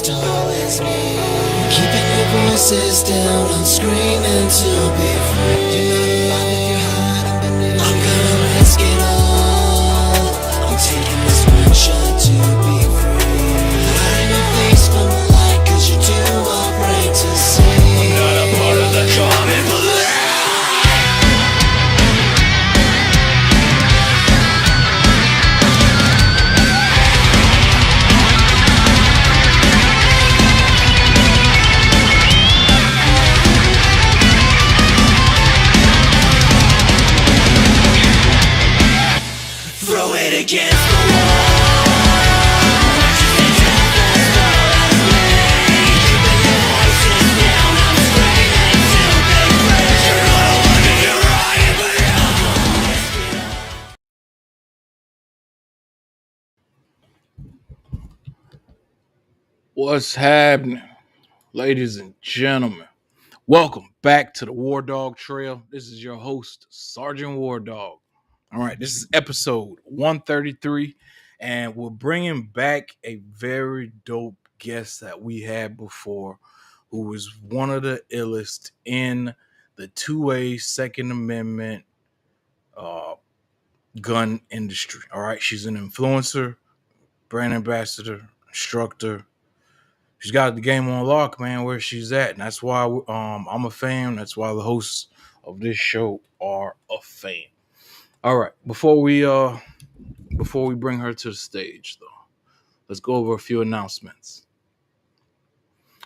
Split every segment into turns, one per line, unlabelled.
to always me. Keeping your voices down and screaming to be free. You're not alive if you're hiding beneath. I'm gonna risk it all. I'm taking this one shot to be free. Hiding your face from the light, cause you're too afraid to see. I'm not a part of the common belief. Throw it against the wall. Keeping your voices down, I'm screaming to be free. You're not alive if you're hiding, but
What's happening, ladies and gentlemen? Welcome back to the WarDawg Trail. This is your host, Sergeant WarDawg. All right, this is episode 133, and we're bringing back a very dope guest that we had before, who was one of the illest in the two-way Second Amendment uh, gun industry. All right, she's an influencer, brand ambassador, instructor. She's got the game on lock, man, where she's at. And that's why I'm a fan. That's why the hosts of this show are a fan. All right. Before we bring her to the stage though, let's go over a few announcements.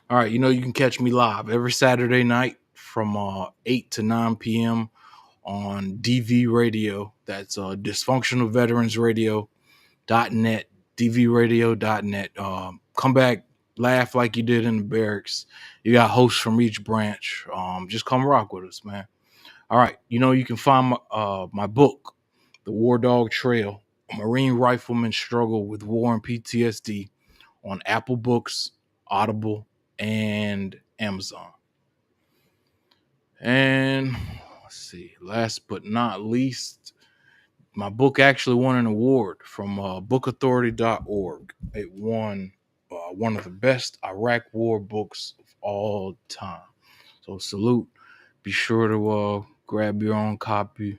All right, you can catch me live every Saturday night from 8 to 9 p.m. on DV Radio. That's Dysfunctional Veterans Radio.net, dvradio.net. Come back, laugh like you did in the barracks. You got hosts from each branch. Just come rock with us, man. All right, you can find my book, The WarDawg Trail, Marine Rifleman Struggle with War and PTSD, on Apple Books, Audible, and Amazon. And let's see, last but not least, my book actually won an award from bookauthority.org. It won one of the best Iraq war books of all time. So salute. Be sure to grab your own copy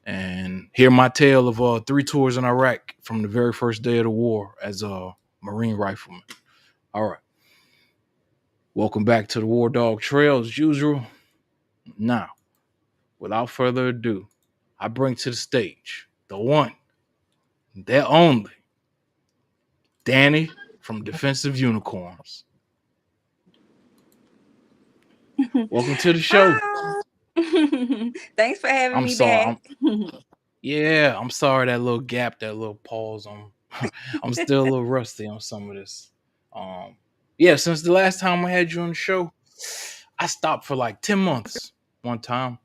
and hear my tale of 3 tours in Iraq from the very first day of the war as a Marine rifleman. All right. Welcome back to the WarDawg Trail as usual. Now, without further ado, I bring to the stage the one, the only, Danni from Defensive Unicorns. Welcome to the show.
Hi. Thanks for having
I'm
me
sorry.
back.
I'm sorry that little gap, that little pause. I'm still a little rusty on some of this. Since the last time I had you on the show, I stopped for like 10 months one time.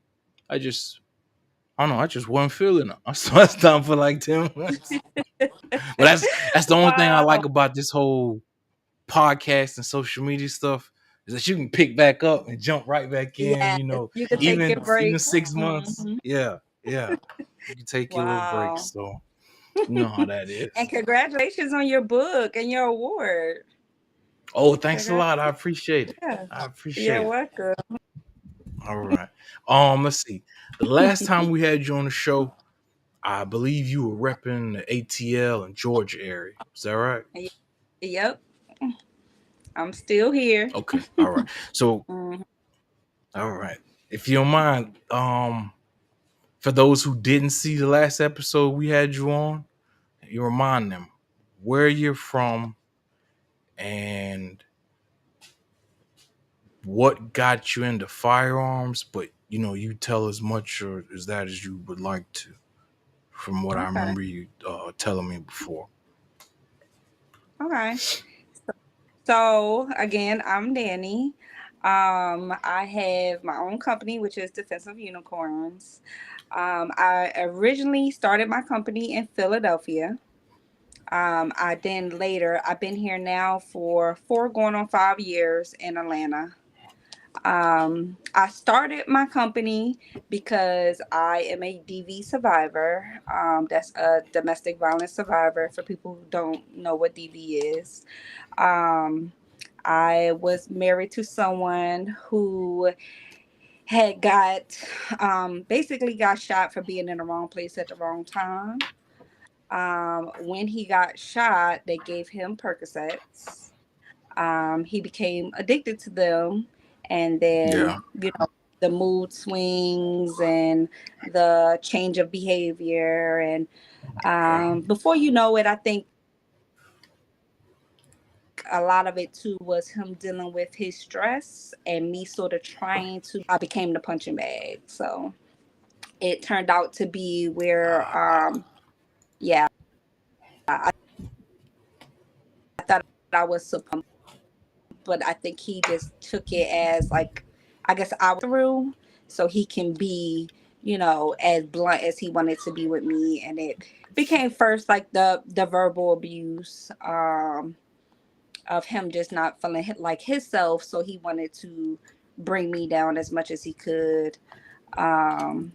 I don't know, I just wasn't feeling it. So I stopped for like 10 months. But that's the only thing I
Wow.
like about this whole podcast and social media stuff is that you can pick back up and jump right back in,
Yes, you can take your
even
break.
6 months.
Mhm.
Yeah. You can take your little breaks.
Wow.
So you know how that
And
is.
congratulations on your book and your award.
Oh, thanks a
Congrats.
lot. I appreciate it.
Yeah.
I
You're
appreciate it.
welcome.
All right. Let's see. The last time we had you on the show, I believe you were repping the ATL and Georgia area. Is that right?
Yep. I'm still here.
Okay. All right. So,
Mhm.
all right. If you don't mind, for those who didn't see the last episode we had you on, you remind them where you're from and what got you into firearms, but you tell as much or as that as you would like to, from what I
Okay.
remember you telling me before.
Okay. So again, I'm Danny. I have my own company, which is Defensive Unicorns. I originally started my company in Philadelphia. I then later, I've been here now for 4 going on 5 years in Atlanta. I started my company because I am a DV survivor. That's a domestic violence survivor for people who don't know what DV is. I was married to someone who had basically got shot for being in the wrong place at the wrong time. When he got shot, they gave him Percocets. He became addicted to them, and
Yeah.
then the mood swings and the change of behavior, and
Okay.
before you know it, I think a lot of it too was him dealing with his stress and me sort of trying to. I became the punching bag, so it turned out to be where yeah, I thought I was supposed, but I think he just took it as like, I guess I was through, so he can be, as blunt as he wanted to be with me. And it became first like the verbal abuse, of him just not feeling like himself, so he wanted to bring me down as much as he could. Um,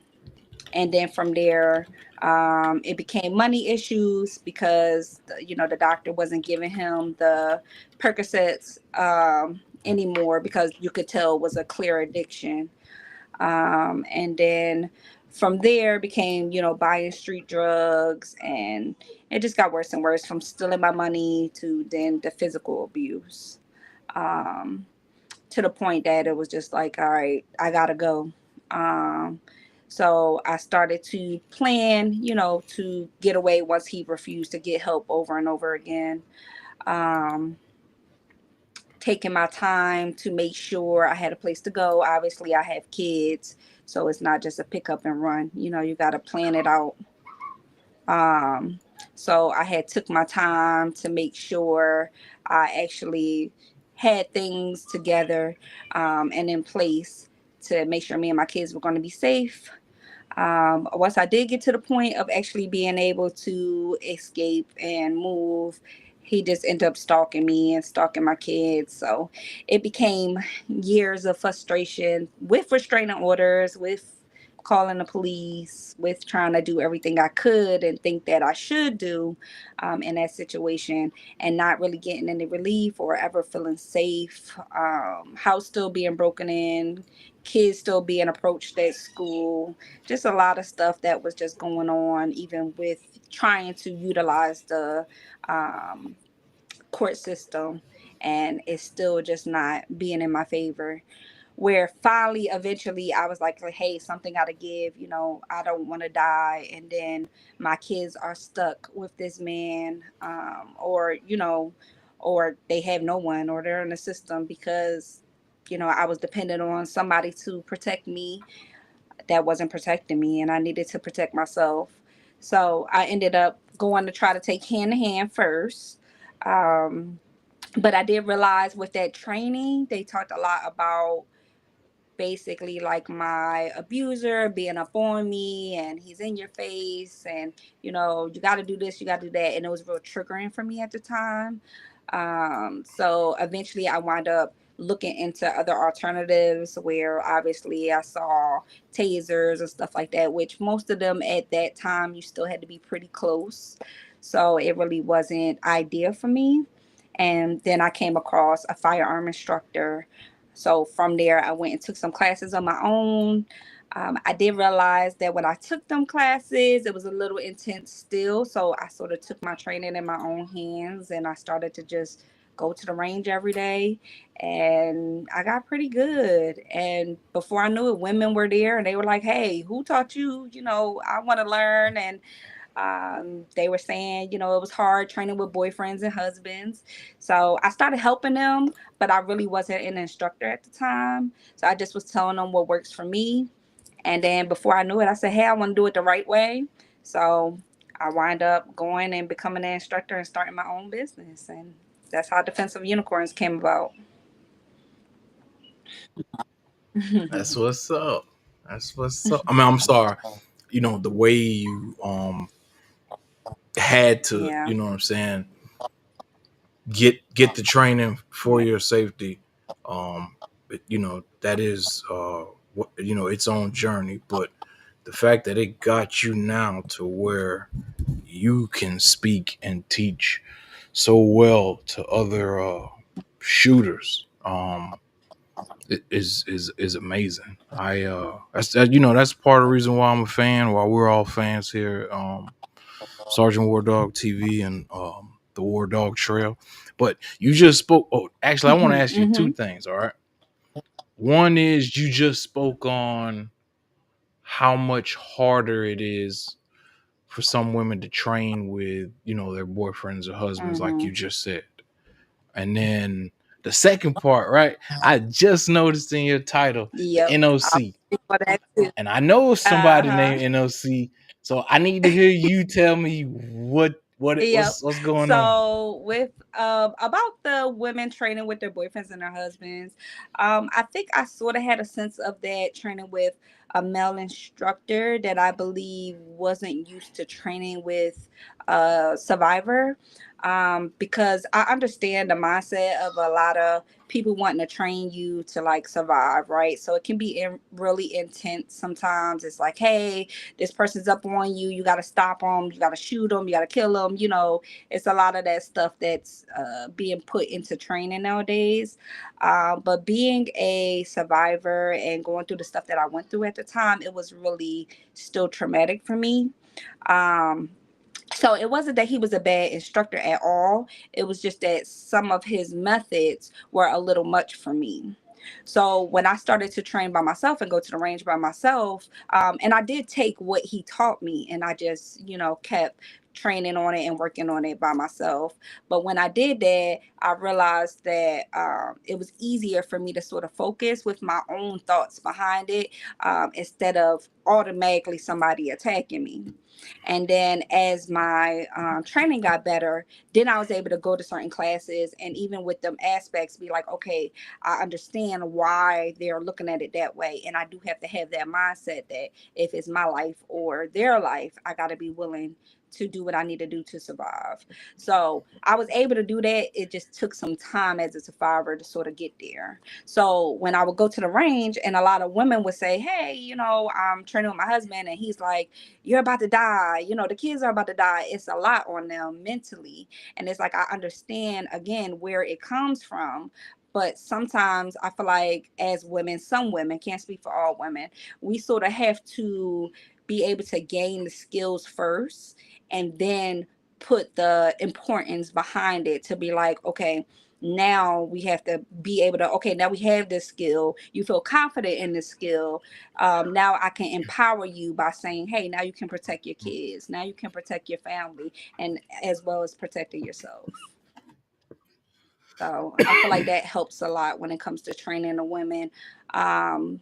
and then from there, it became money issues because the doctor wasn't giving him the Percocets anymore, because you could tell it was a clear addiction. And then from there became buying street drugs, and it just got worse and worse, from stealing my money to then the physical abuse, um, to the point that it was just like, all right, I gotta go. Um, so I started to plan, to get away once he refused to get help over and over again. Um, Taking my time to make sure I had a place to go. Obviously, I have kids, so it's not just a pick up and run. You got to plan it out. Um, so I had took my time to make sure I actually had things together, and in place to make sure me and my kids were going to be safe. Once I did get to the point of actually being able to escape and move, he just ended up stalking me and stalking my kids. So it became years of frustration with restraining orders, with calling the police, with trying to do everything I could and think that I should do, in that situation, and not really getting any relief or ever feeling safe. House still being broken in, kids still being approached at school, just a lot of stuff that was just going on, even with trying to utilize the um, court system, and it's still just not being in my favor. Where finally, eventually, I was like, hey, something got to give. I don't want to die, and then my kids are stuck with this man, or they have no one, or they're in the system because I was dependent on somebody to protect me that wasn't protecting me, and I needed to protect myself. So I ended up going to try to take hand in hand first. Um, but I did realize with that training, they talked a lot about basically like my abuser being up on me, and he's in your face, and you got to do this, you got to do that, and it was real triggering for me at the time. So eventually I wound up looking into other alternatives, where obviously I saw tasers and stuff like that, which most of them at that time you still had to be pretty close, so it really wasn't ideal for me. And then I came across a firearm instructor, so from there, I went and took some classes on my own. I did realize that when I took them classes, it was a little intense still. So I sort of took my training in my own hands, and I started to just go to the range every day. And I got pretty good. And before I knew it, women were there and they were like, hey, who taught you? I want to learn. And they were saying, it was hard training with boyfriends and husbands. So I started helping them, but I really wasn't an instructor at the time. So I just was telling them what works for me. And then before I knew it, I said, hey, I want to do it the right way. So I wind up going and becoming an instructor and starting my own business. And that's how Defensive Unicorns came about.
That's what's up. That's what's up. I mean, I'm sorry. The way you had to,
Yeah.
what I'm saying, get the training for
Yeah.
your safety. That is its own journey, but the fact that it got you now to where you can speak and teach so well to other shooters. Is amazing. That's part of the reason why I'm a fan. Why we're all fans here. Sergeant WarDawg TV and the WarDawg Trail. But you just spoke. Oh, actually, I want to ask you two
Mm-hmm.
things. All right. One is you just spoke on how much harder it is for some women to train with, their boyfriends or husbands, like
Mm-hmm.
you just said. And then the second part, right? I just noticed in your title, the
Yep. I'll
NOC.
speak for that too.
And I know somebody
Uh-huh.
named NOC. So I need to hear you tell me
Yep.
what's going on.
So with about the women training with their boyfriends and their husbands, I think I sort of had a sense of that training with a male instructor that I believe wasn't used to training with a survivor. Because I understand the mindset of a lot of people wanting to train you to like survive, right? So it can be really intense sometimes. It's like, hey, this person's up on you, you got to stop them, you got to shoot them, you got to kill them. It's a lot of that stuff that's being put into training nowadays. But being a survivor and going through the stuff that I went through at the time, it was really still traumatic for me. um so it wasn't that he was a bad instructor at all. It was just that some of his methods were a little much for me. So when I started to train by myself and go to the range by myself, and I did take what he taught me and I just, kept training on it and working on it by myself. But when I did that, I realized that it was easier for me to sort of focus with my own thoughts behind it, instead of automatically somebody attacking me. And then as my training got better, then I was able to go to certain classes and even with them aspects be like, okay, I understand why they're looking at it that way. And I do have to have that mindset that if it's my life or their life, I got to be willing to do what I need to do to survive. So I was able to do that. It just took some time as a survivor to sort of get there. So when I would go to the range and a lot of women would say, hey, I'm training with my husband and he's like, you're about to die, the kids are about to die. It's a lot on them mentally. And it's like I understand again where it comes from. But sometimes I feel like as women, some women, can't speak for all women, we sort of have to be able to gain the skills first and then put the importance behind it to be like, okay, now we have to be able to, okay, now we have this skill, you feel confident in this skill. Now I can empower you by saying, hey, now you can protect your kids, now you can protect your family, and as well as protecting yourself. So I feel like that helps a lot when it comes to training the women. um,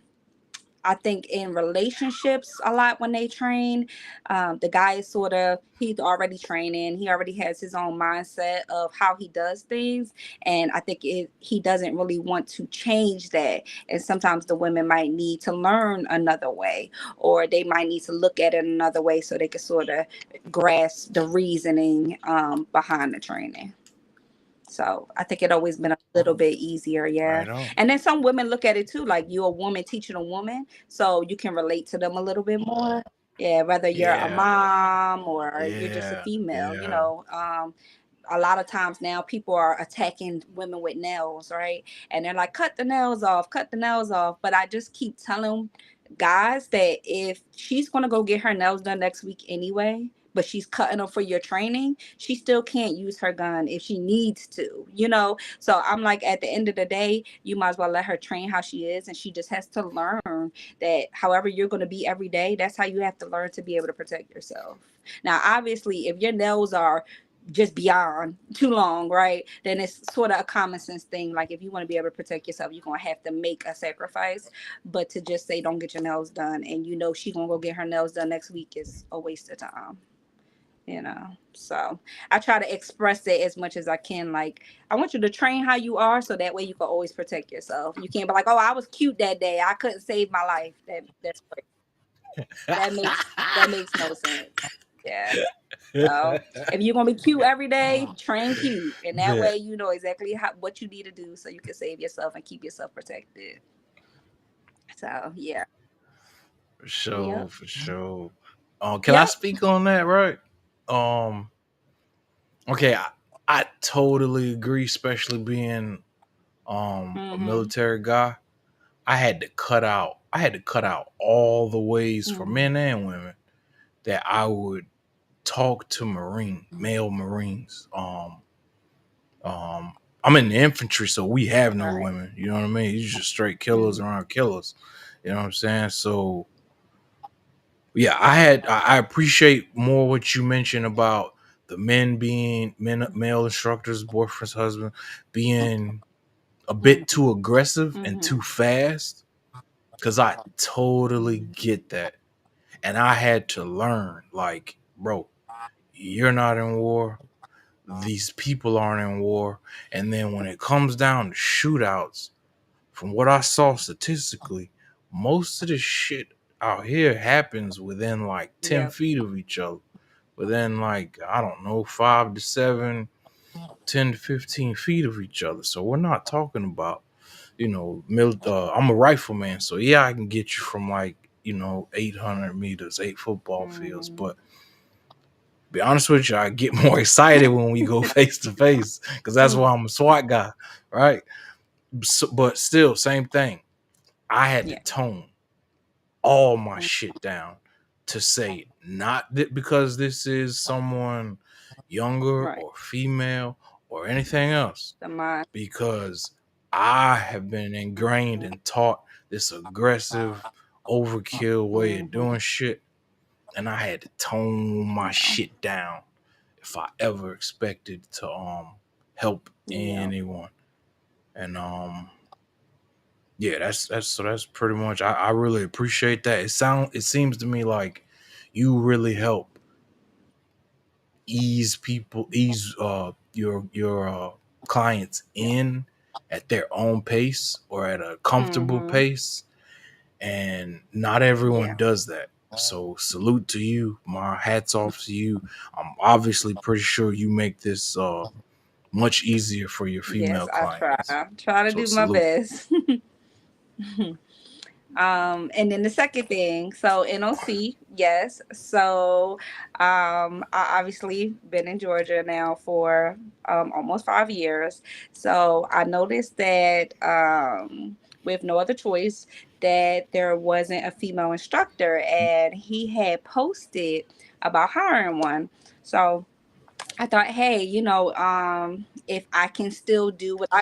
I think in relationships a lot when they train, the guy is sort of, he's already training. He already has his own mindset of how he does things. And I think he doesn't really want to change that. And sometimes the women might need to learn another way, or they might need to look at it another way so they can sort of grasp the reasoning behind the training. So I think it always been a little bit easier, yeah.
Right on.
And then some women look at it too, like you're a woman teaching a woman, so you can relate to them a little bit more. Yeah, whether you're a
Yeah.
mom or you're just a
Yeah.
female,
Yeah.
a lot of times now people are attacking women with nails, right? And they're like, cut the nails off, cut the nails off. But I just keep telling guys that if she's gonna go get her nails done next week anyway, but she's cutting them for your training, she still can't use her gun if she needs to. So I'm like, at the end of the day, you might as well let her train how she is, and she just has to learn that however you're going to be every day, that's how you have to learn to be able to protect yourself. Now, obviously, if your nails are just beyond too long, right? Then it's sort of a common sense thing. Like if you want to be able to protect yourself, you're gonna have to make a sacrifice. But to just say don't get your nails done, and she gonna go get her nails done next week, is a waste of time. So I try to express it as much as I can. Like, I want you to train how you are, so that way you can always protect yourself. You can't be like, oh, I was cute that day, I couldn't save my life. That's crazy. That makes no sense. Yeah. So if you're gonna be cute every day, train cute, and that
Bet.
way you know exactly what you need to do so you can save yourself and keep yourself protected. So yeah.
For sure.
Yep.
For sure. Can I
Yep.
speak on that? Right. Um. Okay. I totally agree, especially being a
Mm-hmm.
military guy. I had to cut out all the ways for
Mm-hmm.
men and women that I would talk to male Marines. I'm in the infantry, so we have no
Right.
women. You know what I mean? You just straight killers
Mm-hmm.
around killers. You know what I'm saying? So yeah, I appreciate more what you mentioned about the men being male instructors, boyfriend's husband, being a bit too aggressive and
Mm-hmm.
too fast. Cause I totally get that. And I had to learn, like, bro, you're not in war. These people aren't in war. And then when it comes down to shootouts, from what I saw statistically, most of the shit out here happens within like 10
Yep.
feet of each other. Within like, I don't know, 5 to 7, 10 to 15 feet of each other. So we're not talking about, I'm a rifleman. So yeah, I can get you from like, 800 meters, 8 football fields.
Mm-hmm.
But be honest with you, I get more excited when we go face to face because that's why I'm a SWAT guy, right? So, but still, same thing. I had to
Yeah.
tone all my shit down to say not that because this is someone younger
Right.
or female or anything else,
The mind.
because I have been ingrained and taught this aggressive, overkill way of
Mm-hmm.
doing shit, and I had to tone my
Yeah.
shit down if I ever expected to help
Yeah.
anyone. And yeah, that's pretty much. I really appreciate that. It seems to me like you really help ease your clients in at their own pace or at a comfortable
Mm-hmm.
pace, and not everyone
Yeah.
does that. So salute to you. My hats off to you. I'm obviously pretty sure you make this much easier for your
Yes,
female
I try.
clients.
Try to
So
do my
salute.
best. And then the second thing, so NOC, yes. So I obviously been in Georgia now for almost 5 years. So I noticed that with no other choice that there wasn't a female instructor, and he had posted about hiring one. So I thought, hey, if I can still do what I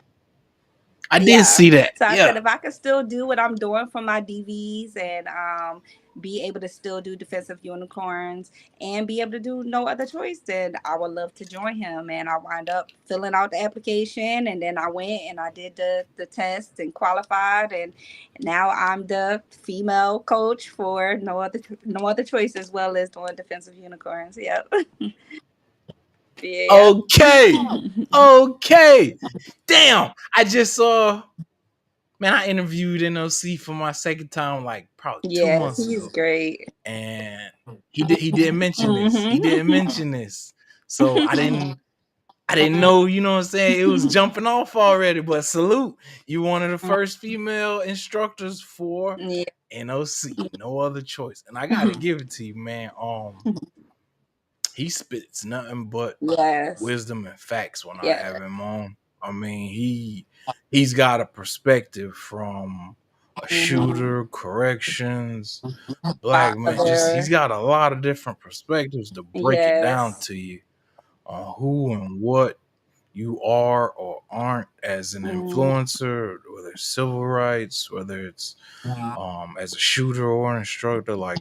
I did
yeah.
see that.
So I said
Yeah.
if I could still do what I'm doing for my DVs and be able to still do defensive unicorns and be able to do no other choice, then I would love to join him. And I wind up filling out the application, and then I went and I did the test and qualified, and now I'm the female coach for no other choice, as well as doing defensive unicorns. Yep. Yeah.
Okay. Okay. Damn. I just saw. Man, I interviewed NOC for my second time like probably two
Yes,
months
he's
ago,
great.
and he didn't mention this. He didn't
Hmm.
mention this, so I didn't know. You know what I'm saying? It was jumping off already. But salute, you one of the first female instructors for
Yeah.
NOC. No other choice, and I gotta give it to you, man. He spits nothing but
Yes.
wisdom and facts when I
Yeah.
have him on. I mean, he's got a perspective from a
Hmm.
shooter, corrections, black man. Just he's
Father.
got a lot of different perspectives to break it down
Yes.
to you on who and what you are or aren't as an
Mm,
influencer, whether it's civil rights, whether it's as a shooter or an instructor. Like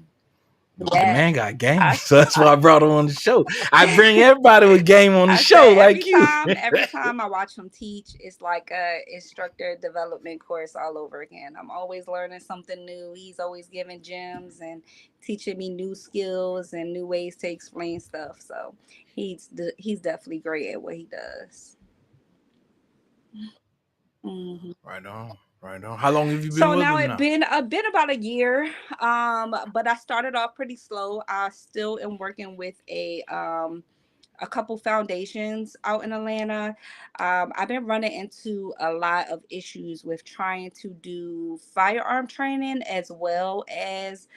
the
yes.
man got game,
I,
so that's why I brought him on the show. I bring everybody with game on the
I
show,
said every
like you.
time, every time I watch him teach, it's like a instructor development course all over again. I'm always learning something new. He's always giving gems and teaching me new skills and new ways to explain stuff. So he's definitely great at what he does. Mhm.
Right on, right on. How long have you been
So
with
now
him
it
now?
been about a year, but I started off pretty slow. I still am working with a couple foundations out in Atlanta. I've been running into a lot of issues with trying to do firearm training as well as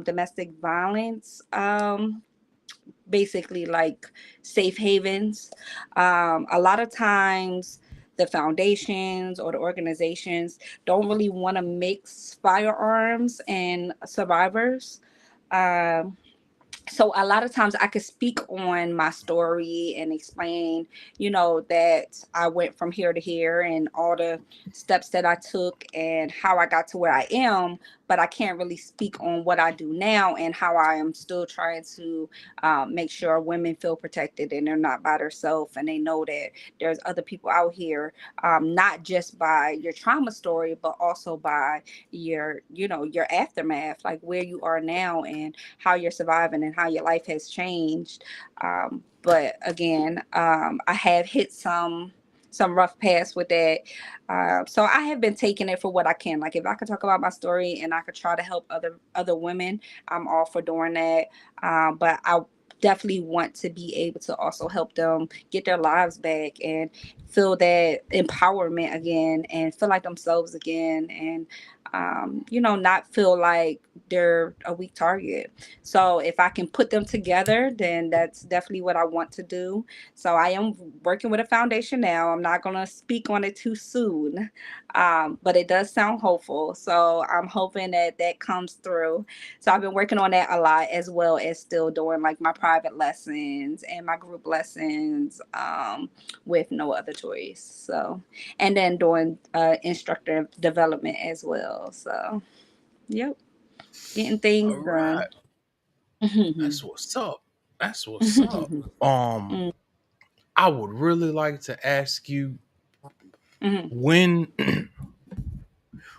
domestic violence. Basically, like safe havens. A lot of times the foundations or the organizations don't really want to mix firearms and survivors. Um, so a lot of times I could speak on my story and explain, that I went from here to here and all the steps that I took and how I got to where I am, but I can't really speak on what I do now and how I am still trying to make sure women feel protected and they're not by themselves and they know that there's other people out here, not just by your trauma story, but also by your aftermath, like where you are now and how you're surviving and how your life has changed. But again, I have hit some rough paths with that. So I have been taking it for what I can. Like if I could talk about my story and I could try to help other women, I'm all for doing that. But I definitely want to be able to also help them get their lives back and feel that empowerment again and feel like themselves again and not feel like they're a weak target. So if I can put them together, then that's definitely what I want to do. So I am working with a foundation now. I'm not going to speak on it too soon, but it does sound hopeful. So I'm hoping that that comes through. So I've been working on that a lot, as well as still doing like my private lessons and my group lessons, with no other choice. So, and then doing instructor development as well. So, yep, getting things
All
done.
right. That's what's up. That's what's up. Um, I would really like to ask you when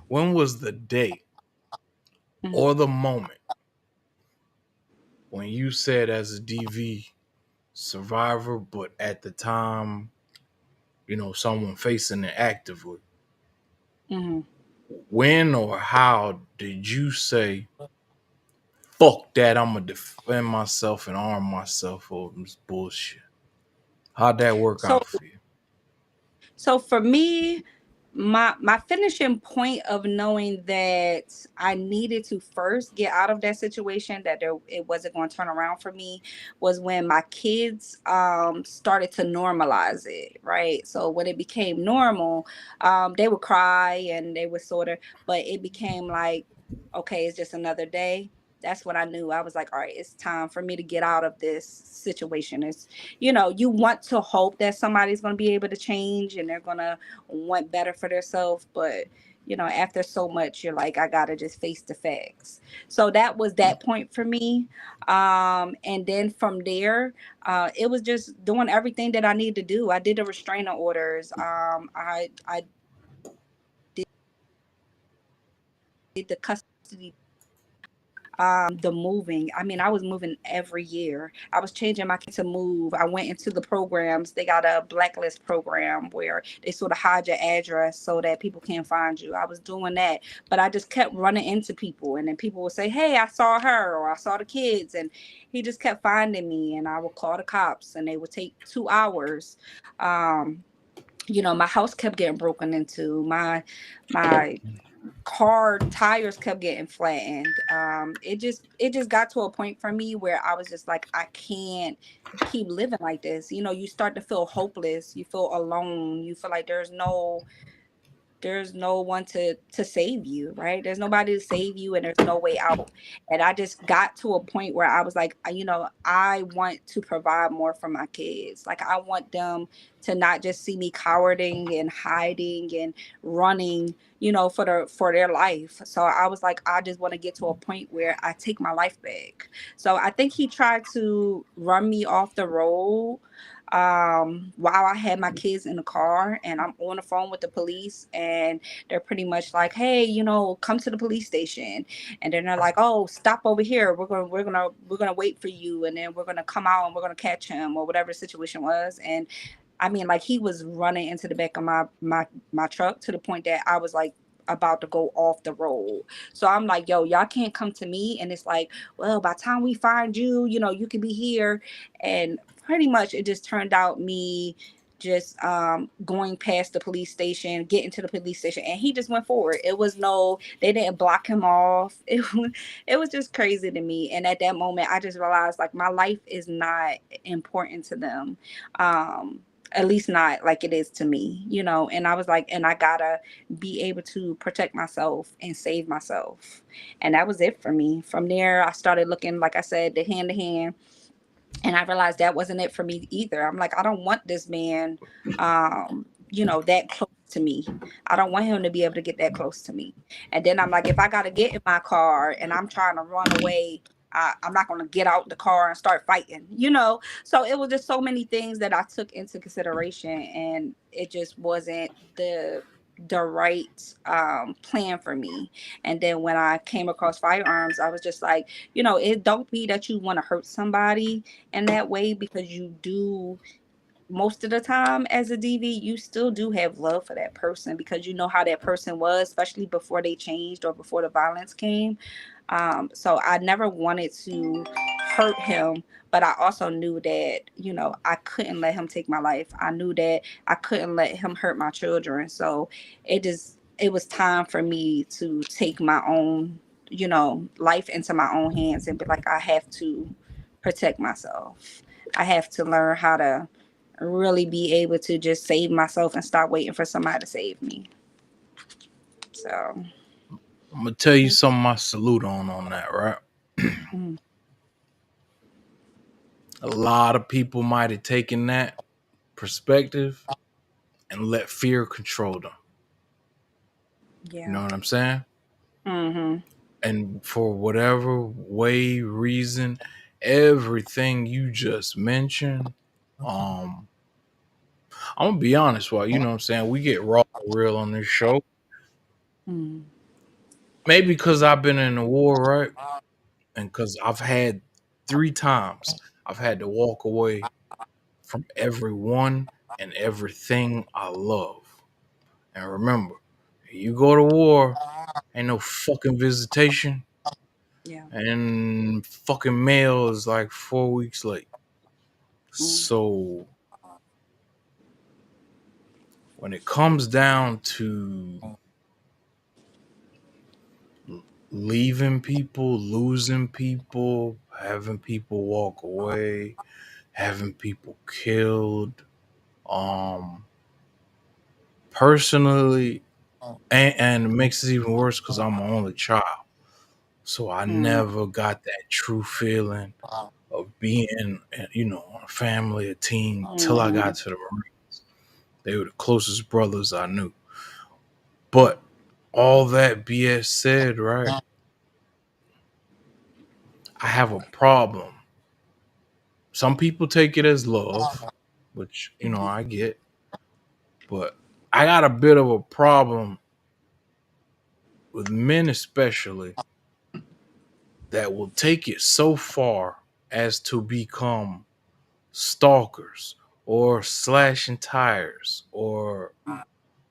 when was the date or the moment when you said as a DV survivor, but at the time, someone facing it actively, when or how did you say, fuck that, I'm gonna defend myself and arm myself over this bullshit? How'd that work
So
out for you?
So for me, my finishing point of knowing that I needed to first get out of that situation, that it wasn't going to turn around for me, was when my kids started to normalize it, right? So when it became normal, they would cry and they would sort of, but it became like, okay, it's just another day. That's what I knew. I was like, all right, it's time for me to get out of this situation. It's, you want to hope that somebody's going to be able to change and they're going to want better for themselves. But, after so much, you're like, I got to just face the facts. So that was that point for me. And then from there, it was just doing everything that I need to do. I did the restraining orders. I did the custody, the moving. I mean, I was moving every year. I was changing my kid to move. I went into the programs. They got a blacklist program where they sort of hide your address so that people can't find you. I was doing that, but I just kept running into people, and then people would say, "Hey, I saw her," or "I saw the kids," and he just kept finding me, and I would call the cops, and they would take 2 hours. Um, my house kept getting broken into. My car tires kept getting flattened. It just got to a point for me where I was just like, I can't keep living like this. You start to feel hopeless, you feel alone, you feel like there's no one to save you, right? There's nobody to save you and there's no way out. And I just got to a point where I was like, I want to provide more for my kids. Like I want them to not just see me cowarding and hiding and running, for their life. So I was like, I just want to get to a point where I take my life back. So I think he tried to run me off the road, while I had my kids in the car, and I'm on the phone with the police, and they're pretty much like, hey, come to the police station. And then they're like, oh, stop over here, we're gonna wait for you, and then we're gonna come out and we're gonna catch him, or whatever the situation was. And I mean, like, he was running into the back of my truck to the point that I was like about to go off the road. So I'm like, yo, y'all can't come to me. And it's like, well, by the time we find you, you can be here. And pretty much it just turned out me just going past the police station, getting to the police station, and he just went forward. It was no, they didn't block him off. It was just crazy to me. And at that moment I just realized, like, my life is not important to them. At least not like it is to me, you know. And I was like, and I gotta be able to protect myself and save myself. And that was it for me. From there, I started looking, like I said, the hand to hand, and I realized that wasn't it for me either. I'm like, I don't want this man, that close to me. I don't want him to be able to get that close to me. And then I'm like, if I got to get in my car and I'm trying to run away, I'm not going to get out the car and start fighting, you know? So it was just so many things that I took into consideration, and it just wasn't the right plan for me. And then when I came across firearms, I was just like, it don't be that you want to hurt somebody in that way, because you do most of the time as a DV, you still do have love for that person because you know how that person was, especially before they changed or before the violence came. So I never wanted to hurt him, but I also knew that, I couldn't let him take my life. I knew that I couldn't let him hurt my children. So it was time for me to take my own, life into my own hands and be like, I have to protect myself. I have to learn how to really be able to just save myself and stop waiting for somebody to save me. So,
I'm gonna tell you something I salute on that, right?
mm,
A lot of people might have taken that perspective and let fear control them. You
yeah.
know what I'm saying?
Mhm.
And for whatever way, reason, everything you just mentioned, um, I'm gonna be honest, well, you know what I'm saying? We get raw and real on this show.
Mm.
Maybe because I've been in the war, right? And because I've had 3 times I've had to walk away from everyone and everything I love. And remember, you go to war, ain't no fucking visitation,
Yeah.
and fucking mail is like 4 weeks late.
Mm.
So when it comes down to leaving people, losing people, having people walk away, having people killed, um, personally, and it makes it even worse because I'm an only child. So I
Mm.
never got that true feeling of being, a family, a team, till I
Mm.
got to the Marines. They were the closest brothers I knew. But all that BS said, right? I have a problem. Some people take it as love, which, I get. But I got a bit of a problem with men, especially, that will take it so far as to become stalkers or slashing tires or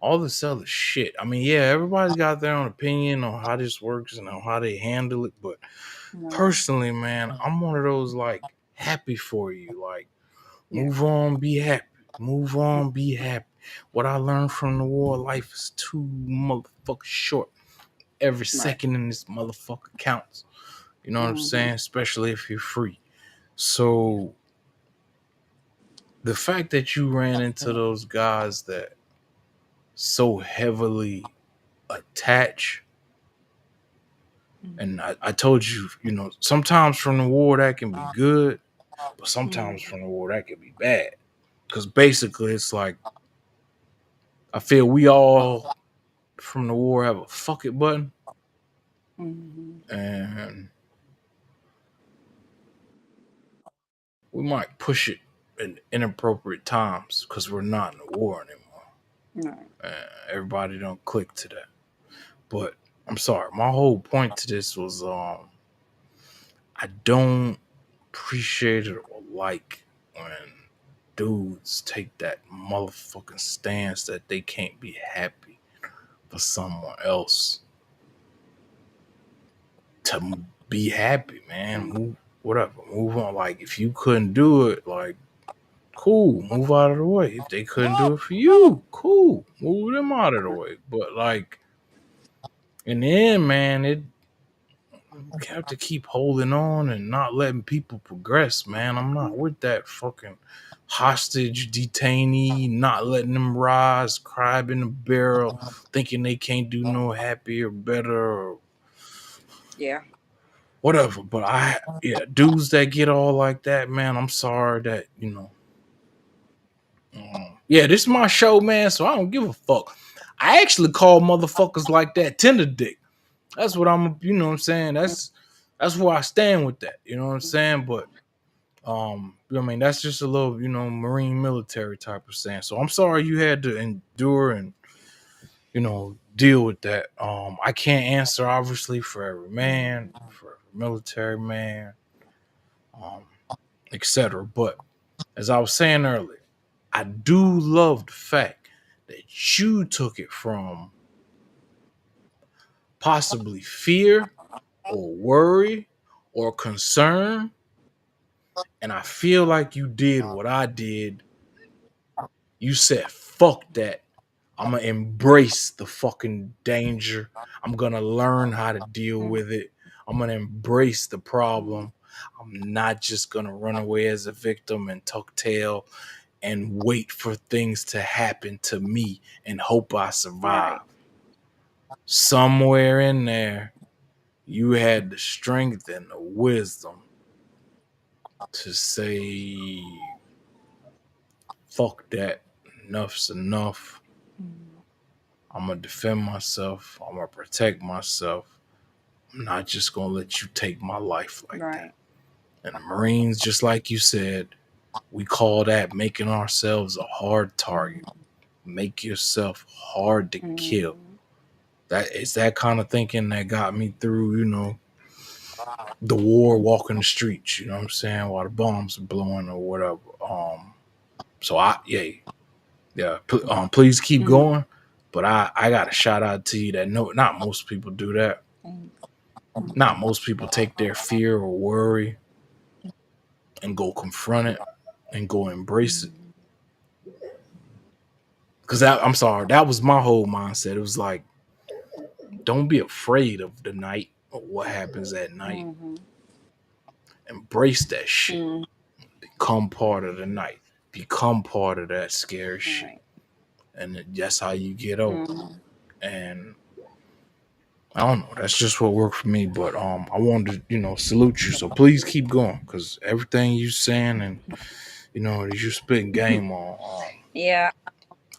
all this other shit. I mean, yeah, everybody's got their own opinion on how this works and on how they handle it. But
Right.
personally, man, I'm one of those like happy for you. Like,
Yeah.
move on, be happy. Move on, be happy. What I learned from the war, life is too motherfucking short. Every
Right.
second in this motherfucker counts. You know what I'm
Mhm.
saying? Especially if you're free.
Yeah.
So the fact that you ran into those guys that so heavily attach,
Mhm.
and I told you, sometimes from the war that can be good, but sometimes
Mhm.
from the war that can be bad. Because basically, it's like I feel we all from the war have a fuck it button,
Mhm.
and we might push it in inappropriate times because we're not in the war anymore.
Right.
Everybody don't click to that. But I'm sorry, my whole point to this was I don't appreciate it or like when dudes take that motherfucking stance that they can't be happy for someone else to be happy, man. Move, whatever, move on. Like, if you couldn't do it, like, cool, move out of the way. If they couldn't do it for you, cool, move them out of the way. But like in the end, man, it you have to keep holding on and not letting people progress, man. I'm not with that fucking hostage detainee, not letting them rise, crab in the barrel, thinking they can't do no happier, better, or
Yeah.
whatever. But yeah, dudes that get all like that, man, I'm sorry that, yeah, this is my show, man, so I don't give a fuck. I actually call motherfuckers like that tender dick. That's what I'm, what I'm saying? That's where I stand with that, you know what I'm saying? But I mean, that's just a little, Marine military type of saying. So I'm sorry you had to endure and, deal with that. I can't answer obviously for every man, for every military man, um, etc. But as I was saying earlier, I do love the fact that you took it from possibly fear or worry or concern, and I feel like you did what I did. You said, fuck that. I'm gonna embrace the fucking danger. I'm gonna learn how to deal
Mm,
with it. I'm gonna embrace the problem. I'm not just gonna run away as a victim and tuck tail and wait for things to happen to me and hope I survive.
right.
Somewhere in there, you had the strength and the wisdom to say, fuck that. Enough's enough.
Mm,
I'm gonna defend myself. I'm gonna protect myself. I'm not just gonna let you take my life like that.
right.
And the Marines, just like you said, we call that making ourselves a hard target. Make yourself hard to kill.
Mm,
That is that kind of thinking that got me through, the war, walking the streets. You know what I'm saying? While the bombs are blowing or whatever. So please keep
mm,
going. But I got a shout out to you that no, not most people do that.
thanks.
Not most people take their fear or worry and go confront it and go embrace it.
Mm,
Because I'm sorry, that was my whole mindset. It was like, don't be afraid of the night or what happens at night.
mhm,
Embrace that shit.
mm,
Become part of the night. Become part of that scary shit.
right.
And that's how you get over.
Mm,
And I don't know. That's just what worked for me. But I wanted to, salute you. So please keep going, because everything you saying and that you spitting game on,
yeah.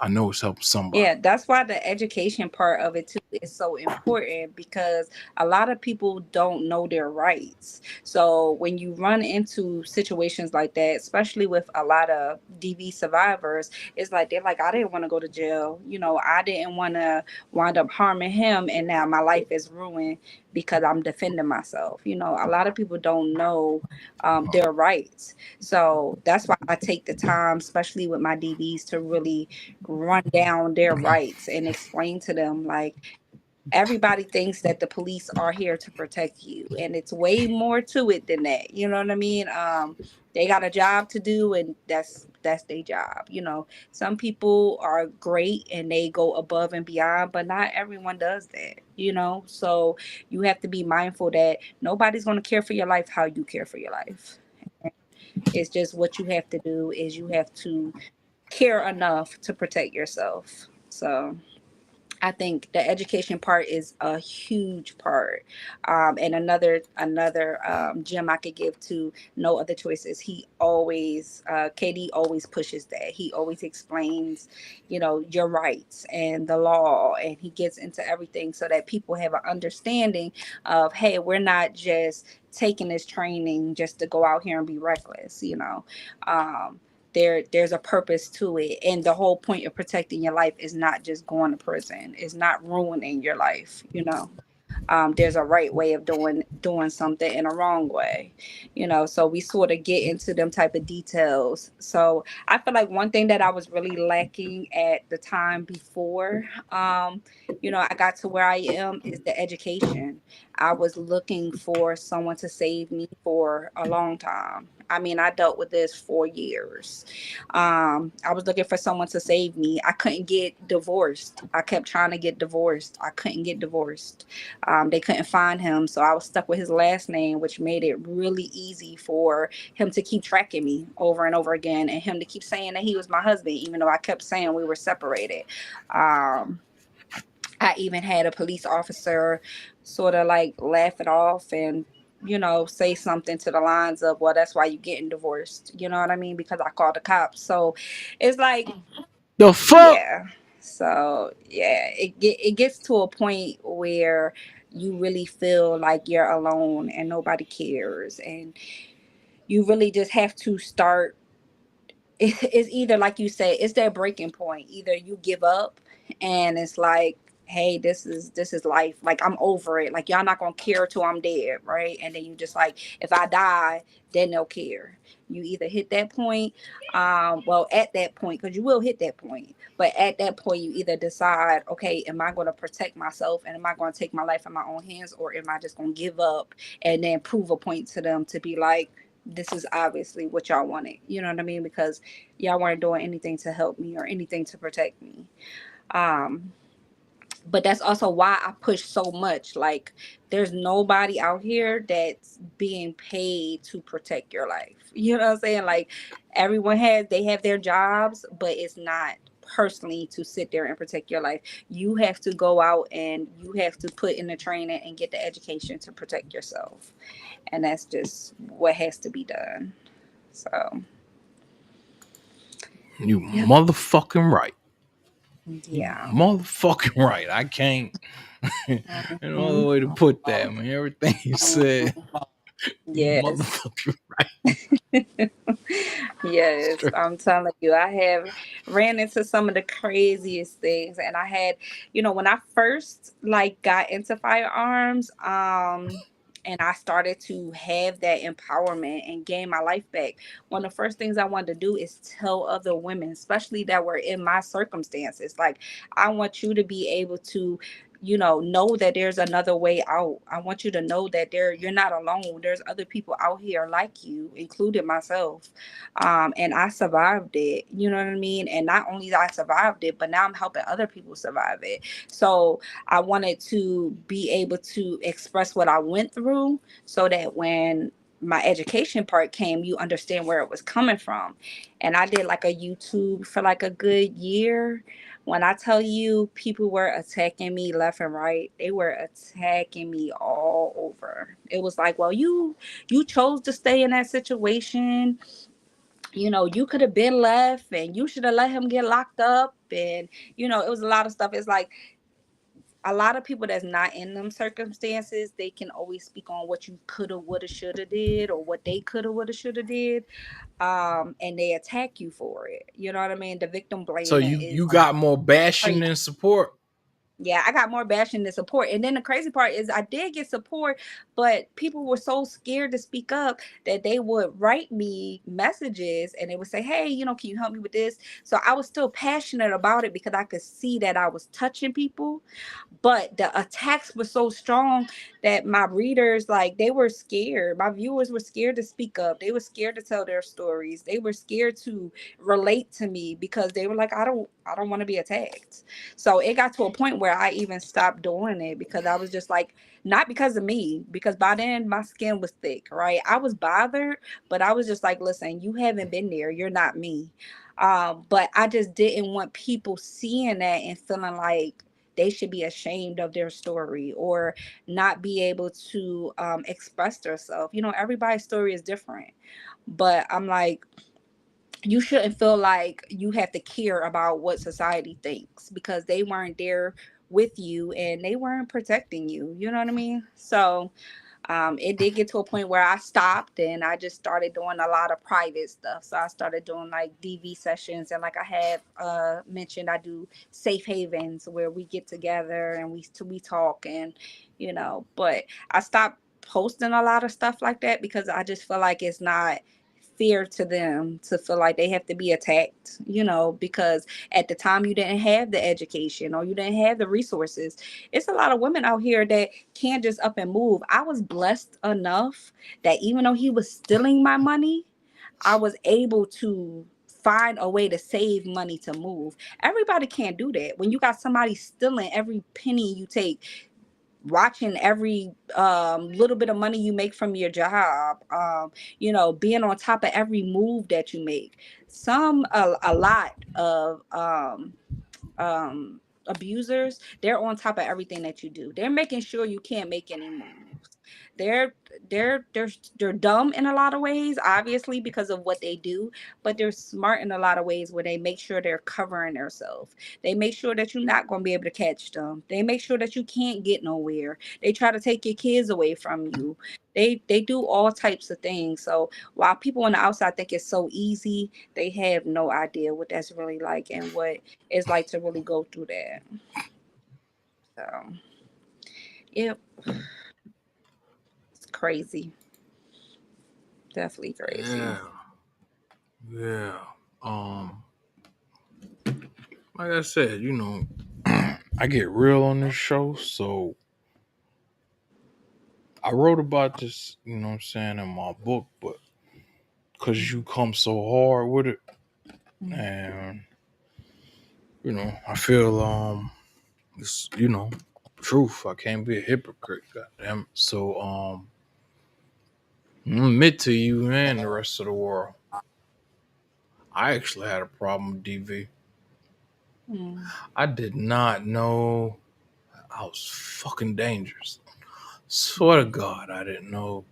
I know it's helping somebody.
Yeah, that's why the education part of it too is so important, because a lot of people don't know their rights. So when you run into situations like that, especially with a lot of DV survivors, it's like they're like, I didn't want to go to jail. I didn't want to wind up harming him, and now my life is ruined because I'm defending myself. A lot of people don't know their rights. So that's why I take the time, especially with my DVs, to really run down their rights and explain to them, like, everybody thinks that the police are here to protect you, and it's way more to it than that. You know what I mean? They got a job to do, and that's their job. Some people are great and they go above and beyond, but not everyone does that. So you have to be mindful that nobody's going to care for your life how you care for your life. It's just, what you have to do is you have to care enough to protect yourself. So I think the education part is a huge part. And another gem I could give to No Other Choices. He always, KD always pushes that. He always explains, your rights and the law, and he gets into everything so that people have an understanding of, hey, we're not just taking this training just to go out here and be reckless. There's a purpose to it, and the whole point of protecting your life is not just going to prison, it's not ruining your life. There's a right way of doing something and a wrong way. So we sort of get into them type of details. So I feel like one thing that I was really lacking at the time before I got to where I am is the education. I was looking for someone to save me for a long time. I mean, I dealt with this for years. I was looking for someone to save me. I couldn't get divorced. I kept trying to get divorced. I couldn't get divorced. They couldn't find him, so I was stuck with his last name, which made it really easy for him to keep tracking me over and over again, and him to keep saying that he was my husband, even though I kept saying we were separated. Um, I even had a police officer sort of like laugh it off and, say something to the lines of, well, that's why you getting divorced. You know what I mean? Because I called the cops. So it's like,
The fuck?
yeah. So yeah, it gets to a point where you really feel like you're alone and nobody cares, and you really just have to start. It's either like you say, it's that breaking point. Either you give up and it's like, hey, this is life. Like, I'm over it. Like, y'all not gonna care till I'm dead, right? And then you just like, if I die, then they'll care. You either hit that point, well, at that point, because you will hit that point, but at that point you either decide, okay, am I going to protect myself and am I going to take my life in my own hands, or am I just going to give up and then prove a point to them to be like, this is obviously what y'all wanted. You know what I mean? Because y'all weren't doing anything to help me or anything to protect me. Um, but that's also why I push so much. Like, there's nobody out here that's being paid to protect your life. You know what I'm saying? Like, they have their jobs, but it's not personally to sit there and protect your life. You have to go out and you have to put in the training and get the education to protect yourself. And that's just what has to be done. So,
You
yep.
motherfucking right. You
Yeah.
motherfucking right. I can't. No other
Mhm.
way to put that, man. Everything you said, you
Yes.
motherfucking right.
Yes,
Straight.
I'm telling you, I have ran into some of the craziest things, and I had, when I first like got into firearms, and I started to have that empowerment and gain my life back. One of the first things I wanted to do is tell other women, especially that were in my circumstances, like, I want you to be able to know that there's another way out. I want you to know that you're not alone. There's other people out here like you, including myself. And I survived it. You know what I mean? And not only that I survived it, but now I'm helping other people survive it. So I wanted to be able to express what I went through so that when my education part came, you understand where it was coming from. And I did like a YouTube for like a good year. When I tell you, people were attacking me left and right, they were attacking me all over. It was like, well, you chose to stay in that situation. You could have been left and you should have let him get locked up. And it was a lot of stuff. It's like, a lot of people that's not in them circumstances, they can always speak on what you coulda, woulda, shoulda did, or what they coulda, woulda, shoulda did, and they attack you for it. You know what I mean? The victim
So
blaming
you
is
got more bashing
crazy.
than support.
Yeah, I got more bashing than support. And then the crazy part is I did get support, but people were so scared to speak up that they would write me messages and they would say, hey, can you help me with this? So I was still passionate about it because I could see that I was touching people, but the attacks were so strong that my readers, like, they were scared. My viewers were scared to speak up. They were scared to tell their stories. They were scared to relate to me because they were like, I don't want to be attacked. So it got to a point where I even stopped doing it because I was just like, not because of me, because by then my skin was thick, right? I was bothered, but I was just like, listen, you haven't been there. You're not me. But I just didn't want people seeing that and feeling like they should be ashamed of their story or not be able to express themselves. Everybody's story is different. But I'm like, you shouldn't feel like you have to care about what society thinks because they weren't there with you and they weren't protecting you. You know what I mean? So it did get to a point where I stopped and I just started doing a lot of private stuff. So I started doing like DV sessions, and like I have mentioned, I do safe havens where we get together and we talk, and But I stopped posting a lot of stuff like that because I just feel like it's not fair to them to feel like they have to be attacked, because at the time you didn't have the education or you didn't have the resources. It's a lot of women out here that can't just up and move. I was blessed enough that even though he was stealing my money, I was able to find a way to save money to move. Everybody can't do that. When you got somebody stealing every penny you take, watching every little bit of money you make from your job, being on top of every move that you make. A lot of abusers, they're on top of everything that you do. They're making sure you can't make any moves. they're they're dumb in a lot of ways, obviously, because of what they do, but they're smart in a lot of ways where they make sure they're covering themselves. They make sure that you're not going to be able to catch them. They make sure that you can't get nowhere. They try to take your kids away from you. They do all types of things. So while people on the outside think it's so easy, they have no idea what that's really like and what it's like to really go through that. So, yep, it's crazy. Definitely crazy.
Yeah, yeah. Um, like I said, I get real on this show, so I wrote about this, what I'm saying, in my book, but because you come so hard with it,
Mm.
and I feel it's truth. I can't be a hypocrite, goddamn. So I'm admit to you and the rest of the world, I actually had a problem with DV.
Mm.
I did not know I was fucking dangerous. Swear to God, I didn't know.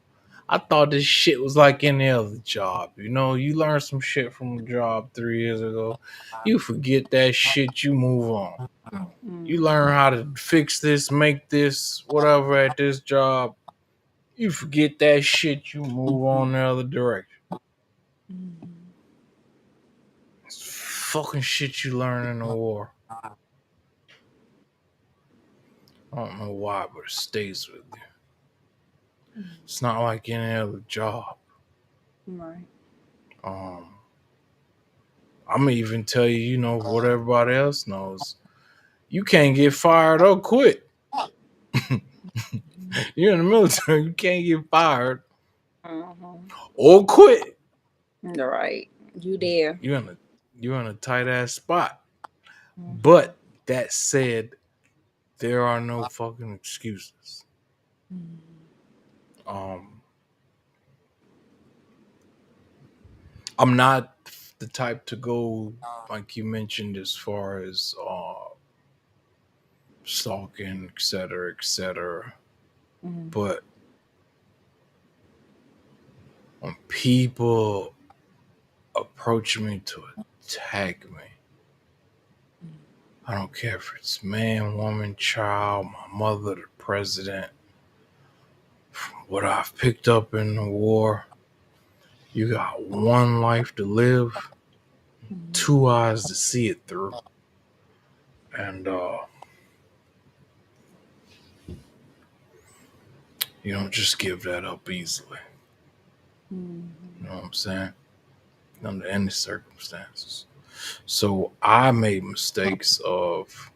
I thought this shit was like any other job. You learn some shit from a job 3 years ago. You forget that shit, you move on. You
Mm.
learn how to fix this, make this, whatever at this job. You forget that shit, you move on the other direction.
Mm.
It's fucking shit you learn in the war. I don't know why, but it stays with you. It's not like any other job.
Right.
Um, I'm gonna even tell you, what everybody else knows. You can't get fired or quit. You're in the military. You can't get fired
Mm-hmm.
or quit.
You're right. You there.
You're in a you're in a tight ass spot.
Mm-hmm.
But that said, there are no fucking excuses. Um, I'm not the type to go like you mentioned as far as stalking, etc., etc.
Mm-hmm.
But when people approach me to attack me, I don't care if it's man, woman, child, my mother, the president, what I've picked up in the war. You got one life to live, two eyes to see it through. And you don't just give that up easily. You know what I'm saying? Under any circumstances. So I made mistakes of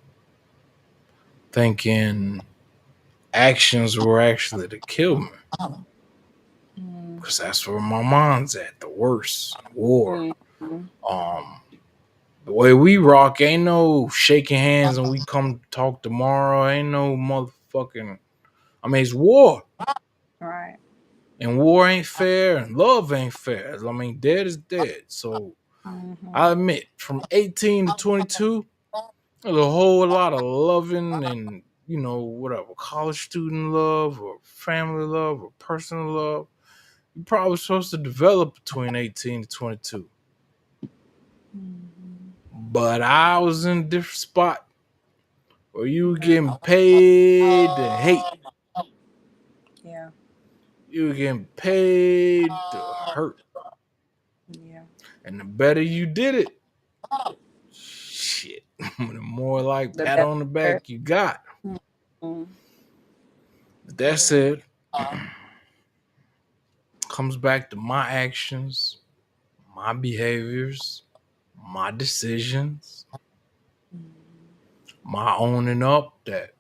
thinking actions were actually to kill me. Because that's where my mind's at, the worst. War.
Mm-hmm.
Um, the way we rock ain't no shaking hands and we come talk tomorrow. Ain't no motherfucking. I mean, it's war.
Right.
And war ain't fair and love ain't fair. I mean, dead is dead. So I
Mm-hmm.
admit, from 18 to 22, there's a whole lot of loving and, whatever, college student love or family love or personal love. You're probably supposed to develop between 18 to 22. But I was in a different spot where you were getting paid to hate.
Yeah.
You were getting paid to hurt.
Yeah.
And the better you did it, shit, the more like
The
pat on the
better.
back you got.
Mm-hmm.
But that said, comes back to my actions, my behaviors, my decisions, my owning up that,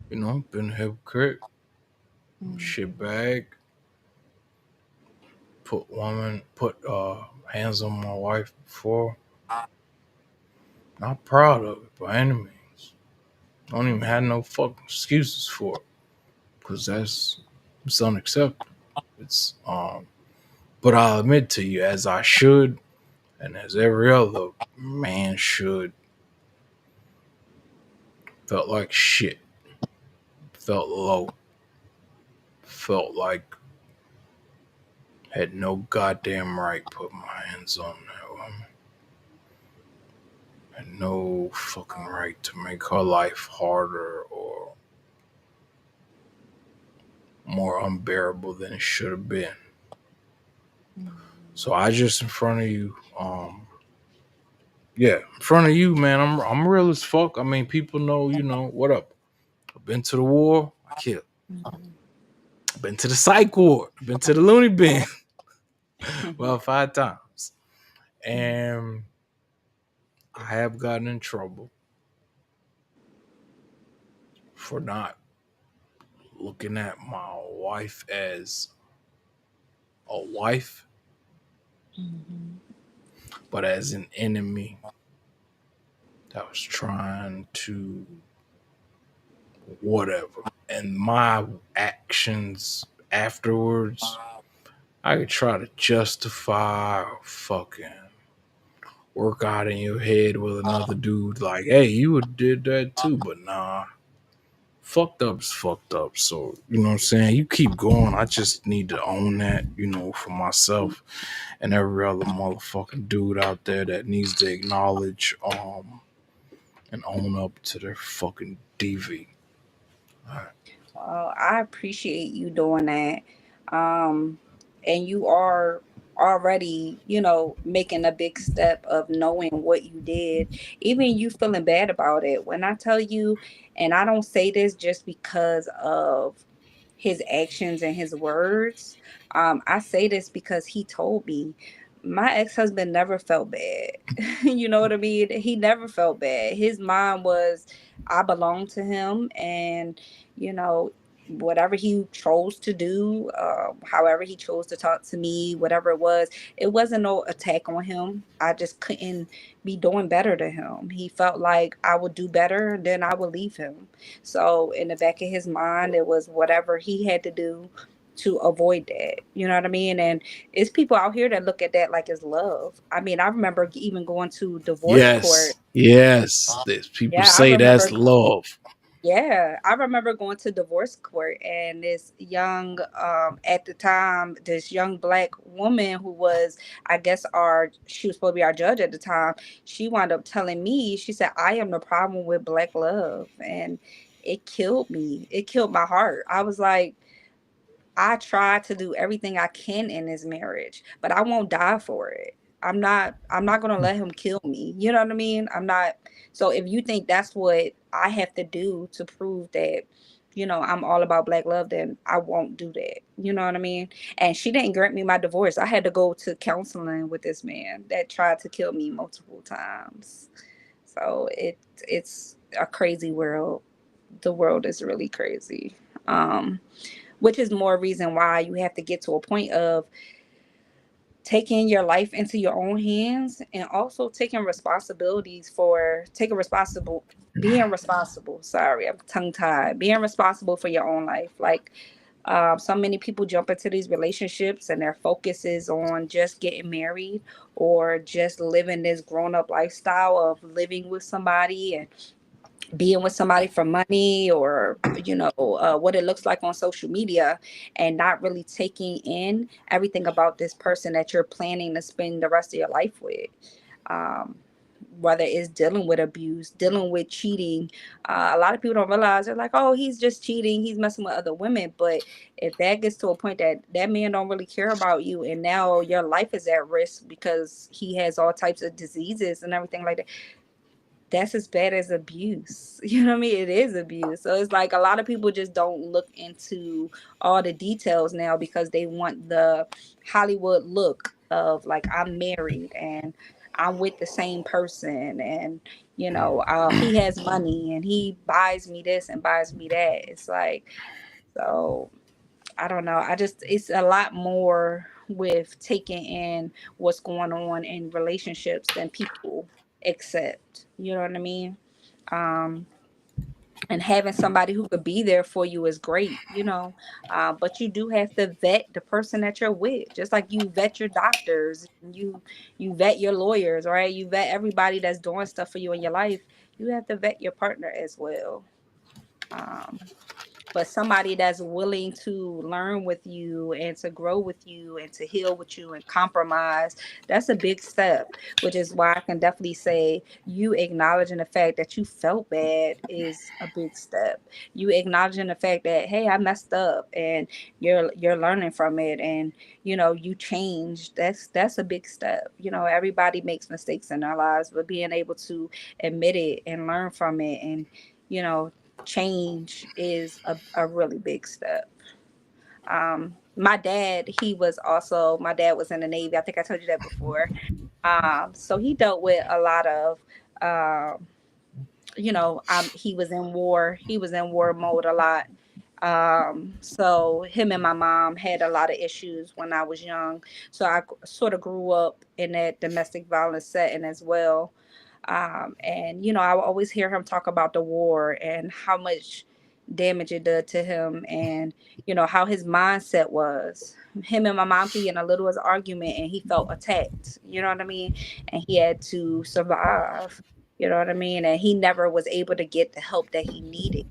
been a hypocrite, shit bag, put hands on my wife before. Not proud of it by any means. I don't even have no fucking excuses for it because it's unacceptable. It's but I'll admit to you, as I should, and as every other man should, felt like shit. Felt low. Felt like had no goddamn right put my hands on that woman. Had no fucking right to make her life harder or more unbearable than it should have been. So I just in front of you, yeah, in front of you, man. I'm real as fuck. I mean, people know, what up. I've been to the war. I killed. I've been to the psych ward. I've been to the loony bin. Well, 5 times, and I have gotten in trouble for not looking at my wife as a wife, but as an enemy that was trying to whatever. And my actions afterwards, I could try to justify or fucking work out in your head with another dude like, hey, you would did that too, but nah. Fucked up is fucked up. So, you know what I'm saying? You keep going. I just need to own that, for myself and every other motherfucking dude out there that needs to acknowledge and own up to their fucking DV.
Well, I appreciate you doing that. Um, and you are already, making a big step of knowing what you did, even you feeling bad about it. When I tell you, and I don't say this just because of his actions and his words, I say this because he told me my ex-husband never felt bad. You know what I mean? He never felt bad. His mind was, I belong to him, and you know, whatever he chose to do, however he chose to talk to me, whatever it wasn't no attack on him. I just couldn't be doing better to him. He felt like I would do better, then I would leave him. So in the back of his mind, it was whatever he had to do to avoid that. You know what I mean? And it's people out here that look at that like it's love. I mean, I remember even going to divorce court.
Yes, yes. There's people
Yeah, I
say
remember.
that's love.
Yeah, I remember going to divorce court, and this young, at the time, this young black woman who was, I guess, she was supposed to be our judge at the time. She wound up telling me, she said, I am the problem with black love. And it killed me. It killed my heart. I was like, I try to do everything I can in this marriage, but I won't die for it. I'm not going to let him kill me. You know what I mean? I'm not. So if you think that's what I have to do to prove that, I'm all about black love, then I won't do that. You know what I mean? And she didn't grant me my divorce. I had to go to counseling with this man that tried to kill me multiple times. So it's a crazy world. The world is really crazy. Which is more reason why you have to get to a point of taking your life into your own hands, and also taking responsible being responsible. Sorry, I'm tongue tied. Being responsible for your own life. Like, so many people jump into these relationships and their focus is on just getting married or just living this grown up lifestyle of living with somebody and being with somebody for money, or what it looks like on social media, and not really taking in everything about this person that you're planning to spend the rest of your life with. um, Whether it's dealing with abuse, dealing with cheating. A lot of people don't realize, they're like, oh, he's just cheating, he's messing with other women. But if that gets to a point that that man don't really care about you, and now your life is at risk because he has all types of diseases and everything like that, that's as bad as abuse. You know what I mean? It is abuse. So it's like a lot of people just don't look into all the details now because they want the Hollywood look of, like, I'm married and I'm with the same person, and he has money and he buys me this and buys me that. It's like, so I don't know. It's a lot more with taking in what's going on in relationships than people accept. You know what I mean? Um, and having somebody who could be there for you is great, but you do have to vet the person that you're with, just like you vet your doctors, you vet your lawyers, right? You vet everybody that's doing stuff for you in your life. You have to vet your partner as well. um, but somebody that's willing to learn with you and to grow with you and to heal with you and compromise, that's a big step. Which is why I can definitely say you acknowledging the fact that you felt bad is a big step. You acknowledging the fact that, hey, I messed up, and you're learning from it, and you changed. That's a big step. Everybody makes mistakes in their lives, but being able to admit it and learn from it, and you know change is a really big step. My dad was in the Navy. I think I told you that before. So he dealt with a lot of, um, he was in war. He was in war mode a lot. So him and my mom had a lot of issues when I was young. So I sort of grew up in that domestic violence setting as well. And I would always hear him talk about the war and how much damage it did to him, and how his mindset was. Him and my mom could get in a little argument and he felt attacked, you know what I mean? And he had to survive, you know what I mean? And he never was able to get the help that he needed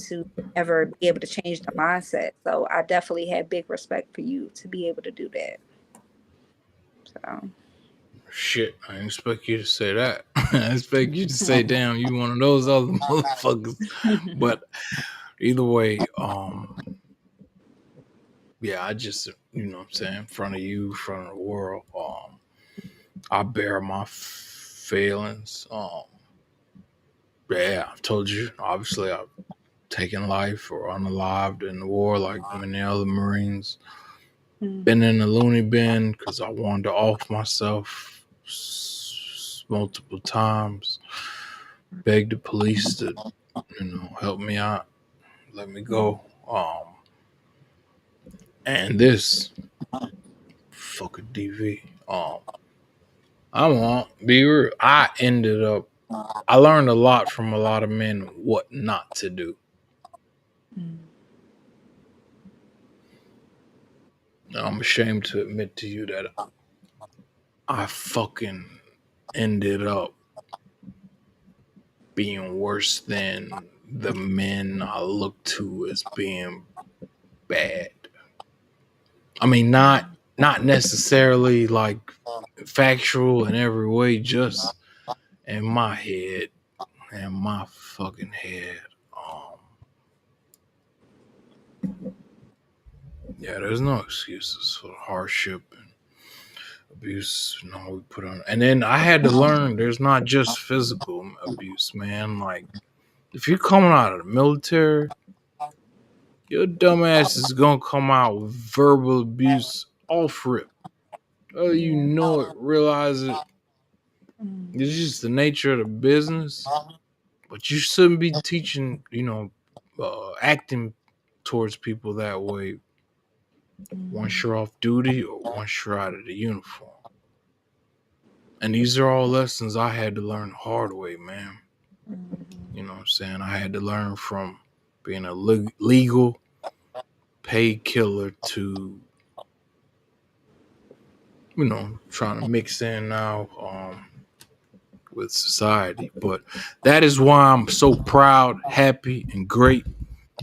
to ever be able to change the mindset. So I definitely had big respect for you to be able to do that. So
Shit, I didn't expect you to say that. I expect you to say, "Damn, you one of those other motherfuckers." But either way, yeah, I just, what I'm saying, in front of you, in front of the world, I bear my failings. Yeah, I've told you. Obviously, I've taken life or unalived in the war, like many other Marines.
mm,
Been in the loony bin because I wanted to off myself multiple times. Begged the police to, help me out, let me
mm,
go. And this fucking DV. I won't be real. I learned a lot from a lot of men what not to do.
mm,
I'm ashamed to admit to you that I fucking ended up being worse than the men I look to as being bad. I mean, not necessarily like factual in every way, just in my head, in my fucking head. Um, yeah, there's no excuses for the hardship and abuse. We put on, and then I had to learn there's not just physical abuse, man. Like if you're coming out of the military, your dumb ass is gonna come out with verbal abuse off rip. Oh, you
yeah.
know it, realize it.
Mm,
It's just the nature of the business. But you shouldn't be teaching, acting towards people that way once
mm,
you're off duty or once you're out of the uniform. And these are all lessons I had to learn the hard way, man. You know what I'm saying? I had to learn from being a legal paid killer to, trying to mix in now with society. But that is why I'm so proud, happy, and great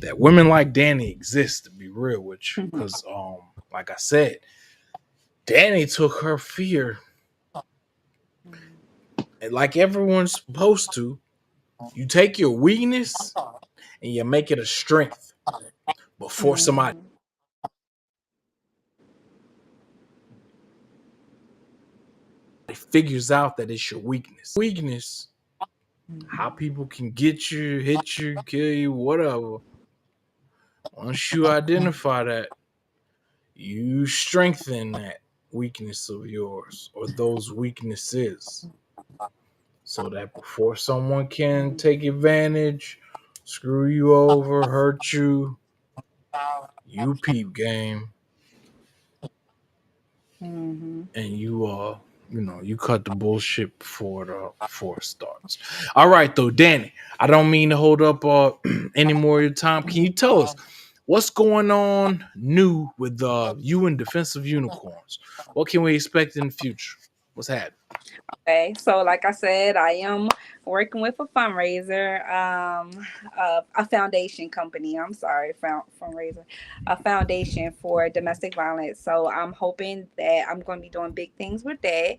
that women like Danni exist, to be real with you.
mm,
Because, like I said, Danni took her fear, and like everyone's supposed to, you take your weakness and you make it a strength before somebody
mm,
figures out that it's your weakness. Weakness, how
mm,
people can get you, hit you, kill you, whatever. Once you identify that, you strengthen that weakness of yours or those weaknesses so that before someone can
mm,
take advantage, screw you over, hurt you, you peep game
mm,
and you You cut the bullshit before it starts. All right, though, Danny. I don't mean to hold up any more of your time. Can you tell us what's going on new with you and Defensive Unicorns? What can we expect in the future? What's happening?
Okay, so like I said, I am working with a fundraiser, a foundation company. I'm sorry, fundraiser, a foundation for domestic violence. So I'm hoping that I'm going to be doing big things with that.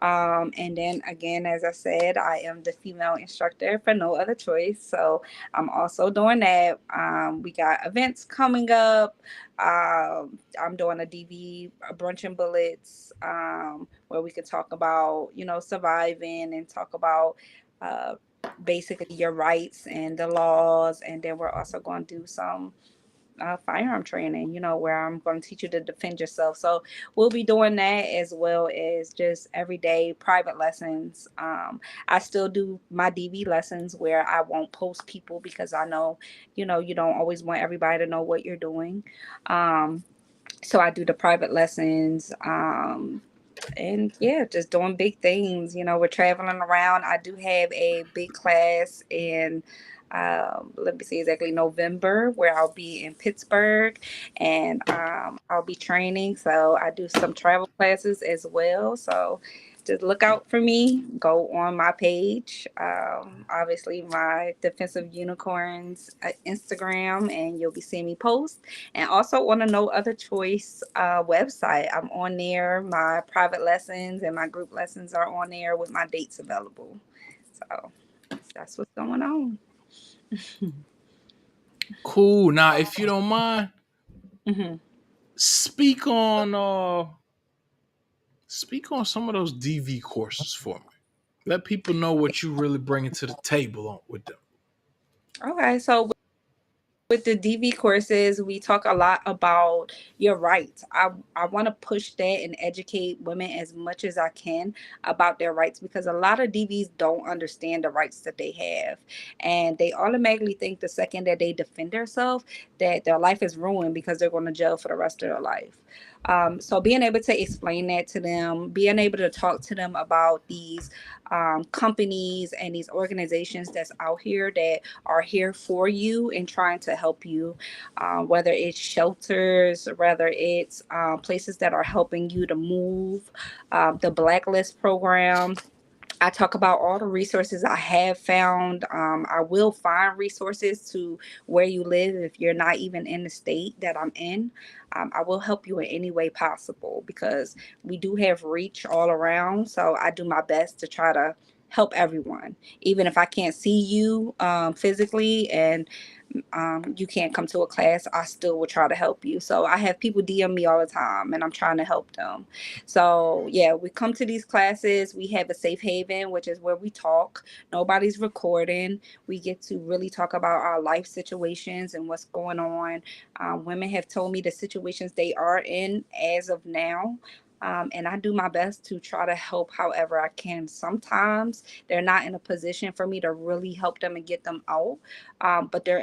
And then again, as I said, I am the female instructor for No Other Choice. So I'm also doing that. We got events coming up. I'm doing a DV, a brunch and bullets. Where we could talk about, surviving and talk about uh, basically your rights and the laws. And then we're also going to do some firearm training, where I'm going to teach you to defend yourself. So we'll be doing that as well as just everyday private lessons. I still do my DV lessons where I won't post people because I know, you don't always want everybody to know what you're doing. Um, so I do the private lessons. And yeah, just doing big things. We're traveling around. I do have a big class in, let me see exactly, November, where I'll be in Pittsburgh, and I'll be training. So I do some travel classes as well. So just look out for me. Go on my page, obviously my Defensive Unicorns Instagram, and you'll be seeing me post. And also on a No Other Choice website, I'm on there. My private lessons and my group lessons are on there with my dates available. So that's what's going on.
Cool. Now, if you don't mind,
Hmm.
speak on speak on some of those DV courses for me. Let people know what you really bringing to the table with them.
Okay, so with the DV courses, we talk a lot about your rights. I want to push that and educate women as much as I can about their rights, because a lot of DVs don't understand the rights that they have. And they automatically think the second that they defend themselves, that their life is ruined because they're going to jail for the rest of their life. So being able to explain that to them, being able to talk to them about these companies and these organizations that's out here that are here for you and trying to help you, whether it's shelters, whether it's places that are helping you to move, the blacklist program. I talk about all the resources I have found. I will find resources to where you live if you're not even in the state that I'm in. I will help you in any way possible because we do have reach all around. So I do my best to try to help everyone, even if I can't see you physically, and you can't come to a class, I still will try to help you. So I have people DM me all the time and I'm trying to help them. So yeah, we come to these classes. We have a safe haven, which is where we talk. Nobody's recording. We get to really talk about our life situations and what's going on. Women have told me the situations they are in as of now. And I do my best to try to help however I can. Sometimes they're not in a position for me to really help them and get them out, but they're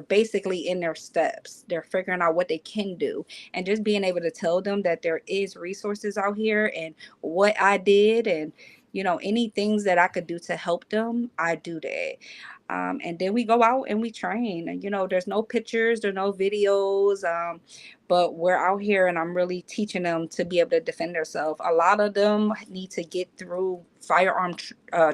basically in their steps. They're figuring out what they can do, and just being able to tell them that there is resources out here and what I did, and any things that I could do to help them, I do that. And then we go out and we train. And there's no pictures, there's no videos, but we're out here and I'm really teaching them to be able to defend themselves. A lot of them need to get through firearm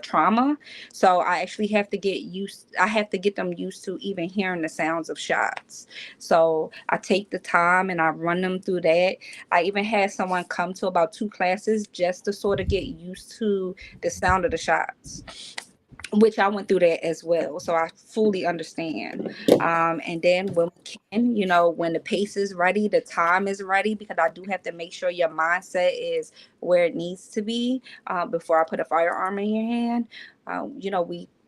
trauma, so I actually have to I have to get them used to even hearing the sounds of shots. So I take the time and I run them through that. I even had someone come to about 2 classes just to sort of get used to the sound of the shots, which I went through that as well. So I fully understand. And then when we can, when the pace is ready, the time is ready, because I do have to make sure your mindset is where it needs to be before I put a firearm in your hand.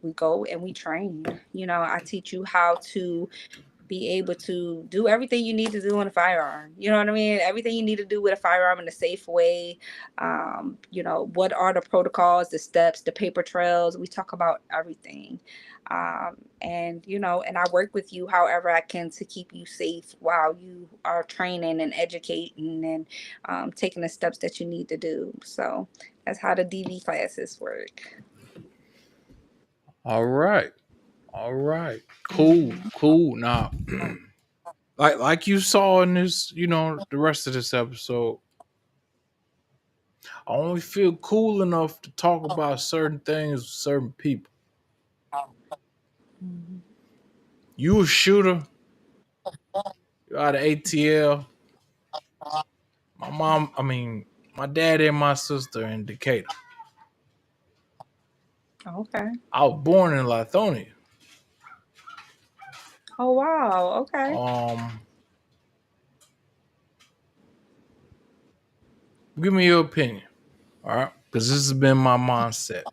We go and we train. I teach you how to be able to do everything you need to do in a firearm. You know what I mean? Everything you need to do with a firearm in a safe way. What are the protocols, the steps, the paper trails? We talk about everything. And I work with you however I can to keep you safe while you are training and educating and taking the steps that you need to do. So that's how the DV classes work.
All right. All right. Cool.
Hmm.
Cool. Now, like you saw in this, the rest of this episode, I only feel cool enough to talk about certain things with certain people. You a shooter, you out of ATL. My dad and my sister in Decatur.
Okay.
I was born in Lithonia.
Oh wow. Okay.
Um, Give me your opinion, all right? Because this has been my mindset,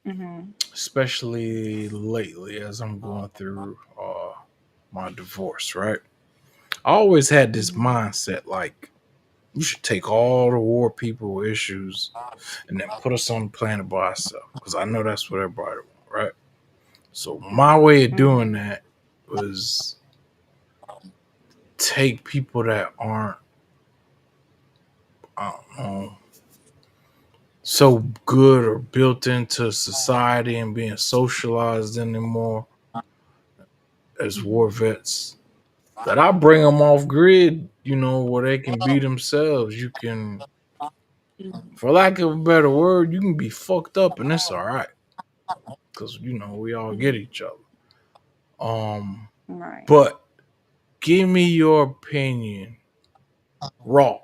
Hmm.
especially lately as I'm going through my divorce, right? I always had this
Hmm.
mindset like we should take all the war people issues and then put us on the planet by ourselves because I know that's what everybody wants, right? So my way of doing
Hmm.
that was take people that aren't, I don't know, so good or built into society and being socialized anymore as war vets that I bring them off grid, where they can be themselves. You can, for lack of a better word, you can be fucked up and it's all right because we all get
Hmm.
each other. Um,
Right.
but give me your opinion, raw.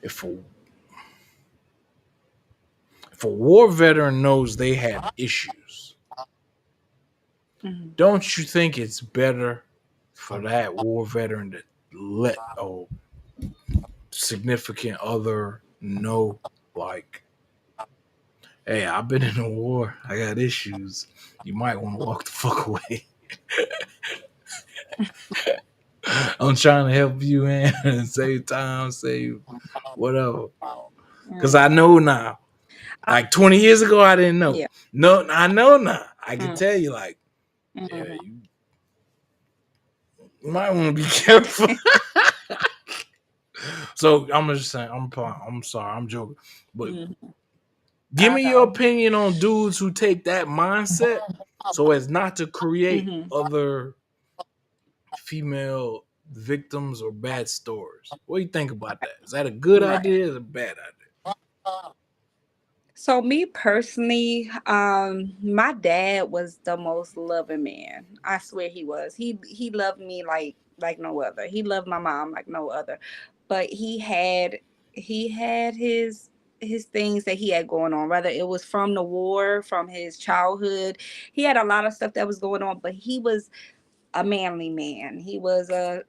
If a if a war veteran knows they have issues,
Hmm.
don't you think it's better for that war veteran to let a significant other know, like, hey, I've been in a war, I got issues. You might want to walk the fuck away. I'm trying to help you in and save time, save whatever. Cause I know now. Like 20 years ago, I didn't know.
Yeah.
No, I know now. I can
Mm-hmm.
tell you, like, yeah,
Mm-hmm.
you might want to be careful. So I'm just saying, I'm sorry, I'm joking. But give
I
me your
know.
opinion on dudes who take that mindset so as not to create
Hmm.
other female victims or bad stories. What do you think about that? Is that a good
Right.
idea or is it a bad idea?
So me personally, my dad was the most loving man. I swear he was. He loved me like no other. He loved my mom like no other. But he had his things that he had going on, whether it was from the war, from his childhood. He had a lot of stuff that was going on, but he was a manly man. He was a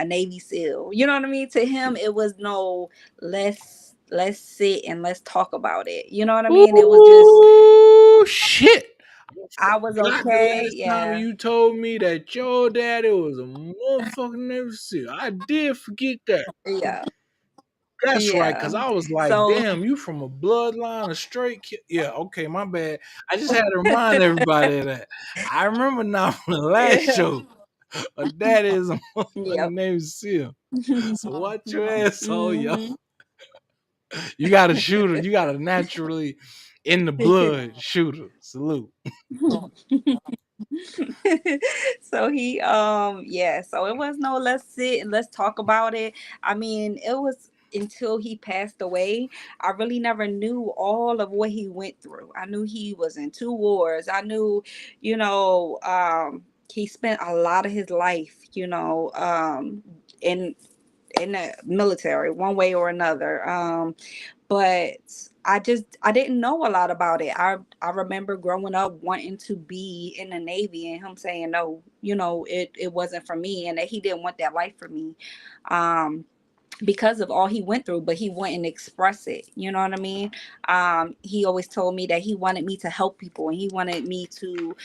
Navy SEAL. You know what I mean? To him, it was no let's sit and let's talk about it. You know what I mean? It was just
Ooh, shit.
I was
Forgot the
okay.
last time
Yeah,
you told me that your daddy was a motherfucking Navy SEAL. I did forget that.
yeah,
That's right,
yeah.
because I was like,
So
damn, you from a bloodline of straight Yeah, okay, my bad. I just had to remind everybody of that. I remember now from the last
yeah,
show, a daddy is a motherfucking
yep.
Navy SEAL. So watch your ass, oh, yo.
Hmm.
You got a shooter. You got a naturally in the blood shooter. Salute.
So yeah, so it was no let's sit and let's talk about it. I mean, it was until he passed away, I really never knew all of what he went through. I knew he was in two wars. I knew, you know, he spent a lot of his life, in the military one way or another. But I didn't know a lot about it. I remember growing up wanting to be in the Navy and him saying no, it wasn't for me and that he didn't want that life for me. Um because of all he went through, but he wouldn't express it. You know what I mean? He always told me that he wanted me to help people, and he wanted me to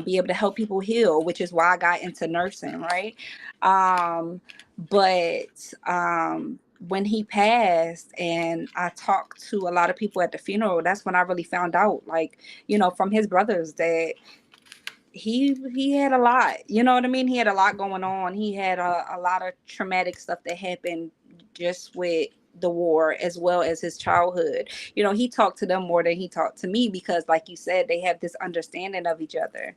be able to help people heal, which is why I got into nursing, right? Um, but when he passed and I talked to a lot of people at the funeral, that's when I really found out, like, from his brothers, that he had a lot. You know what I mean? He had a lot going on. He had a lot of traumatic stuff that happened just with the war, as well as his childhood. He talked to them more than he talked to me, because like you said, they have this understanding of each other.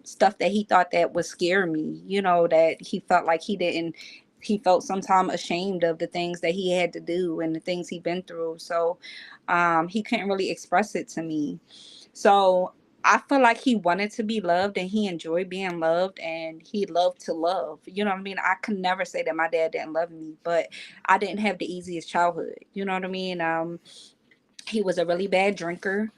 Stuff that he thought that would scare me, that he felt like he felt sometimes ashamed of the things that he had to do and the things he'd been through. So he couldn't really express it to me. So I feel like he wanted to be loved, and he enjoyed being loved, and he loved to love. You know what I mean? I can never say that my dad didn't love me, but I didn't have the easiest childhood. You know what I mean? He was a really bad drinker.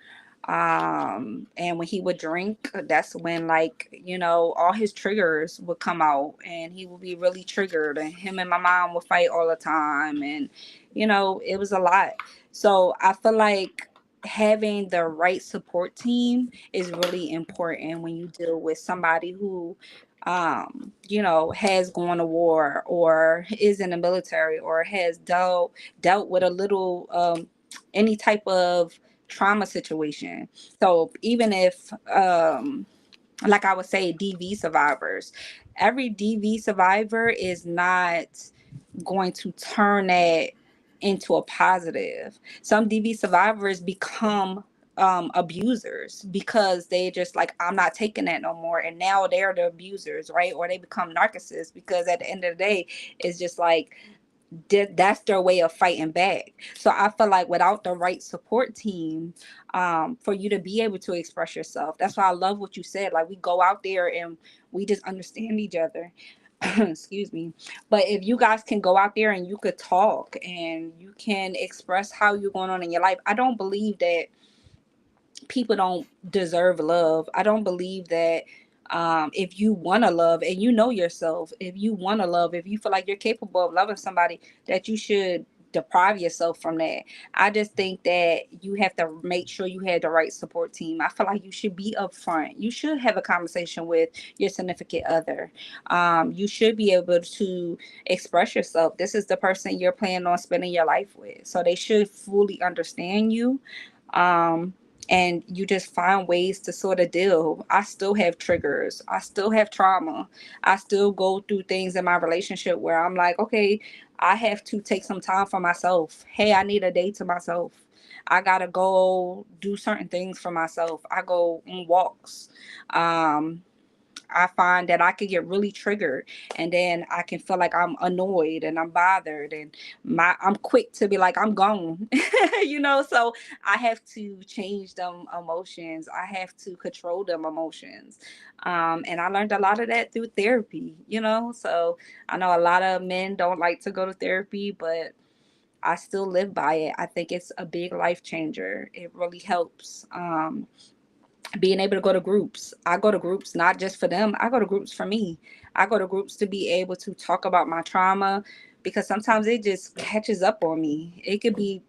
And when he would drink, that's when, like, all his triggers would come out, and he would be really triggered, and him and my mom would fight all the time, and it was a lot. So I feel like having the right support team is really important when you deal with somebody who has gone to war, or is in the military, or has dealt with a little any type of trauma situation. So even if like I would say, DV survivors, every DV survivor is not going to turn that into a positive. Some DV survivors become abusers, because they just like, I'm not taking that no more, and now they're the abusers, right? Or they become narcissists, because at the end of the day, it's just like, that's their way of fighting back. So I feel like without the right support team, for you to be able to express yourself, that's why I love what you said. Like, we go out there and we just understand each other. Excuse me. But if you guys can go out there and you could talk and you can express how you're going on in your life, I don't believe that people don't deserve love. I don't believe that if you want to love and you know yourself, if you want to love, if you feel like you're capable of loving somebody, that you should deprive yourself from that. I just think that you have to make sure you have the right support team. I feel like you should be upfront. You should have a conversation with your significant other. You should be able to express yourself. This is the person you're planning on spending your life with. So they should fully understand you. Um, and you just find ways to sort of deal. I still have triggers. I still have trauma. I still go through things in my relationship where I'm like, okay, I have to take some time for myself. Hey, I need a day to myself. I gotta go do certain things for myself. I go on walks. Um, I find that I could get really triggered, and then I can feel like I'm annoyed and I'm bothered, and I'm quick to be like, I'm gone. So I have to change them emotions. I have to control them emotions. And I learned a lot of that through therapy. So I know a lot of men don't like to go to therapy, but I still live by it. I think it's a big life changer. It really helps. Being able to go to groups. I go to groups not just for them. I go to groups for me. I go to groups to be able to talk about my trauma, because sometimes it just catches up on me. It could be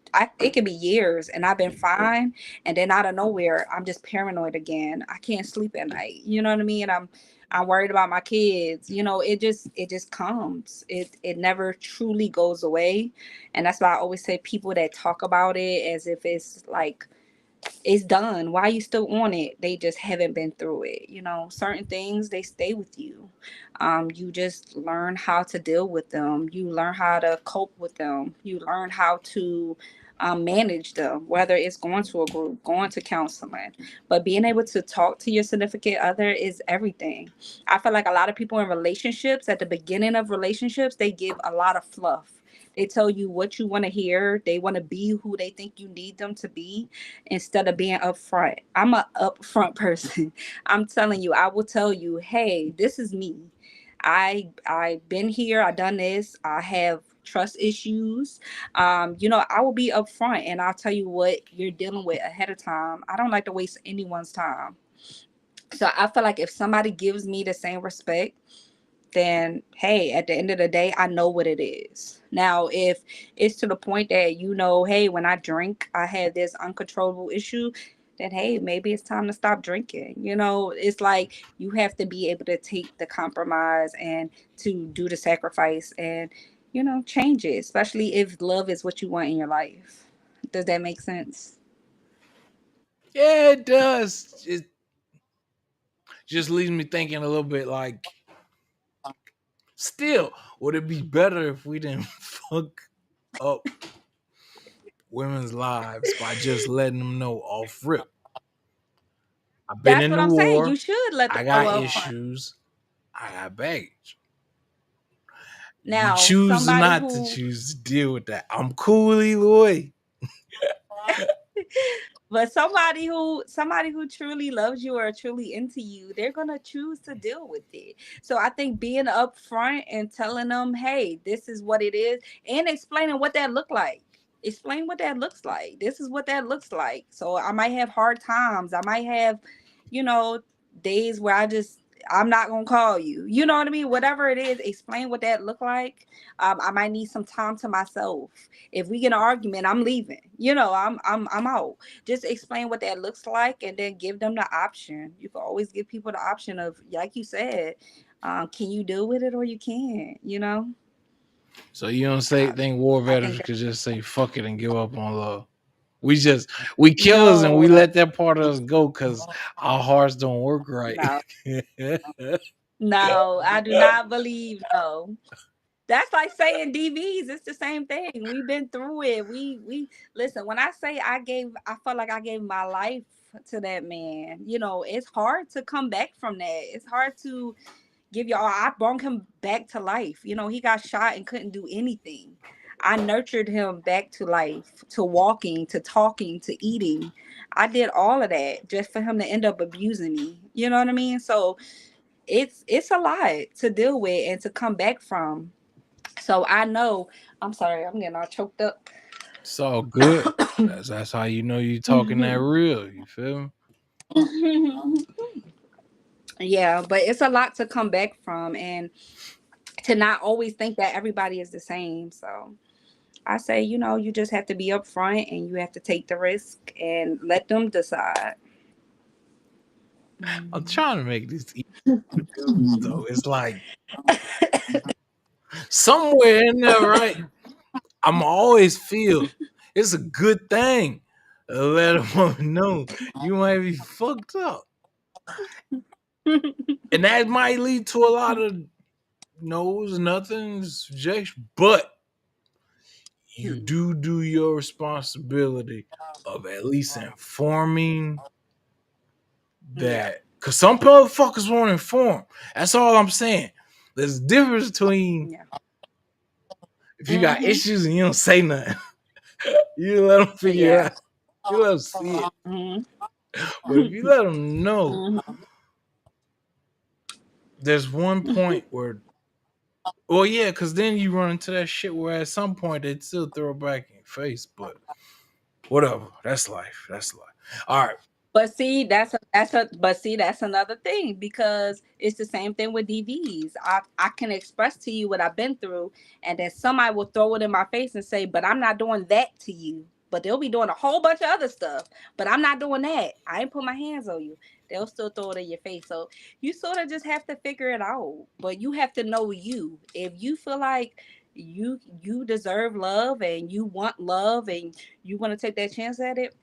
years and I've been fine, and then out of nowhere I'm just paranoid again. I can't sleep at night. You know what I mean? I'm worried about my kids. It just comes. It never truly goes away. And that's why I always say, people that talk about it as if it's like it's done. Why are you still on it? They just haven't been through it. Certain things, they stay with you. You just learn how to deal with them. You learn how to cope with them. You learn how to manage them, whether it's going to a group, going to counseling. But being able to talk to your significant other is everything. I feel like a lot of people in relationships, at the beginning of relationships, they give a lot of fluff. They tell you what you want to hear. They want to be who they think you need them to be, instead of being upfront. I'm a upfront person. I'm telling you, I will tell you, hey, this is me. I've been here, I done this, I have trust issues. I will be upfront, and I'll tell you what you're dealing with ahead of time. I don't like to waste anyone's time. So I feel like if somebody gives me the same respect, then hey, at the end of the day, I know what it is. Now, if it's to the point that hey, when I drink, I have this uncontrollable issue, then hey, maybe it's time to stop drinking. It's like you have to be able to take the compromise and to do the sacrifice and change it, especially if love is what you want in your life. Does that make sense?
Yeah, it does. It just leaves me thinking a little bit like, still, would it be better if we didn't fuck up women's lives by just letting them know off rip? I've been
That's
in
what
the
I'm saying. You
war.
should let
I
them know
got
up front.
issues. I got baggage. You
Now,
choose
somebody
not to
who
choose to deal with that. I'm cool either way.
But somebody who truly loves you or truly into you, they're gonna choose to deal with it. So I think being upfront and telling them, hey, this is what it is, and explaining what that look like. Explain what that looks like. This is what that looks like. So I might have hard times. I might have, you know, days where I'm not gonna call you. You know what I mean? Whatever it is, explain what that look like. I might need some time to myself. If we get an argument, I'm leaving. I'm out. Just explain what that looks like and then give them the option. You can always give people the option of, like you said, can you deal with it or you can't.
So you don't
I,
think war
I
veterans
think
could just say fuck it and give up on love? We killers and we
no,
let that part of us go because our hearts don't work right.
no, no, I do not believe no. That's like saying DVs. It's the same thing. We've been through it. We listen. When I say I felt like I gave my life to that man. It's hard to come back from that. It's hard to give y'all. I brought him back to life. He got shot and couldn't do anything. I nurtured him back to life, to walking, to talking, to eating. I did all of that just for him to end up abusing me. You know what I mean? So it's a lot to deal with and to come back from. So I know. I'm sorry. I'm getting all choked up.
It's all good. That's how you know you talking that real. You feel me?
Yeah, but it's a lot to come back from and to not always think that everybody is the same. So I say, you just have to be upfront and you have to take the risk and let them decide.
I'm
Mhm.
trying to make this easy for dudes though. It's like somewhere in there, right? I'm always feel it's a good thing to let a woman know you might be fucked up. And that might lead to a lot of no's, nothings, rejection, but you do your responsibility of at least informing
Yeah.
that, because some motherfuckers won't inform. That's all I'm saying. There's a difference between
Yeah.
if you got
Mhm.
issues and you don't say nothing, you let them figure it
Yeah.
out, you let them see it.
Mhm.
But if you let them know,
Mhm.
there's one point where, well, yeah, because then you run into that shit where at some point they'd still throw it back in your face, but whatever. That's life. That's life. All right.
But see, that's another thing because it's the same thing with DVs. I can express to you what I've been through, and then somebody will throw it in my face and say, "But I'm not doing that to you." But they'll be doing a whole bunch of other stuff. But I'm not doing that. I ain't put my hands on you. They'll still throw it in your face. So you sort of just have to figure it out. But you have to know you. If you feel like you deserve love and you want love and you want to take that chance at it,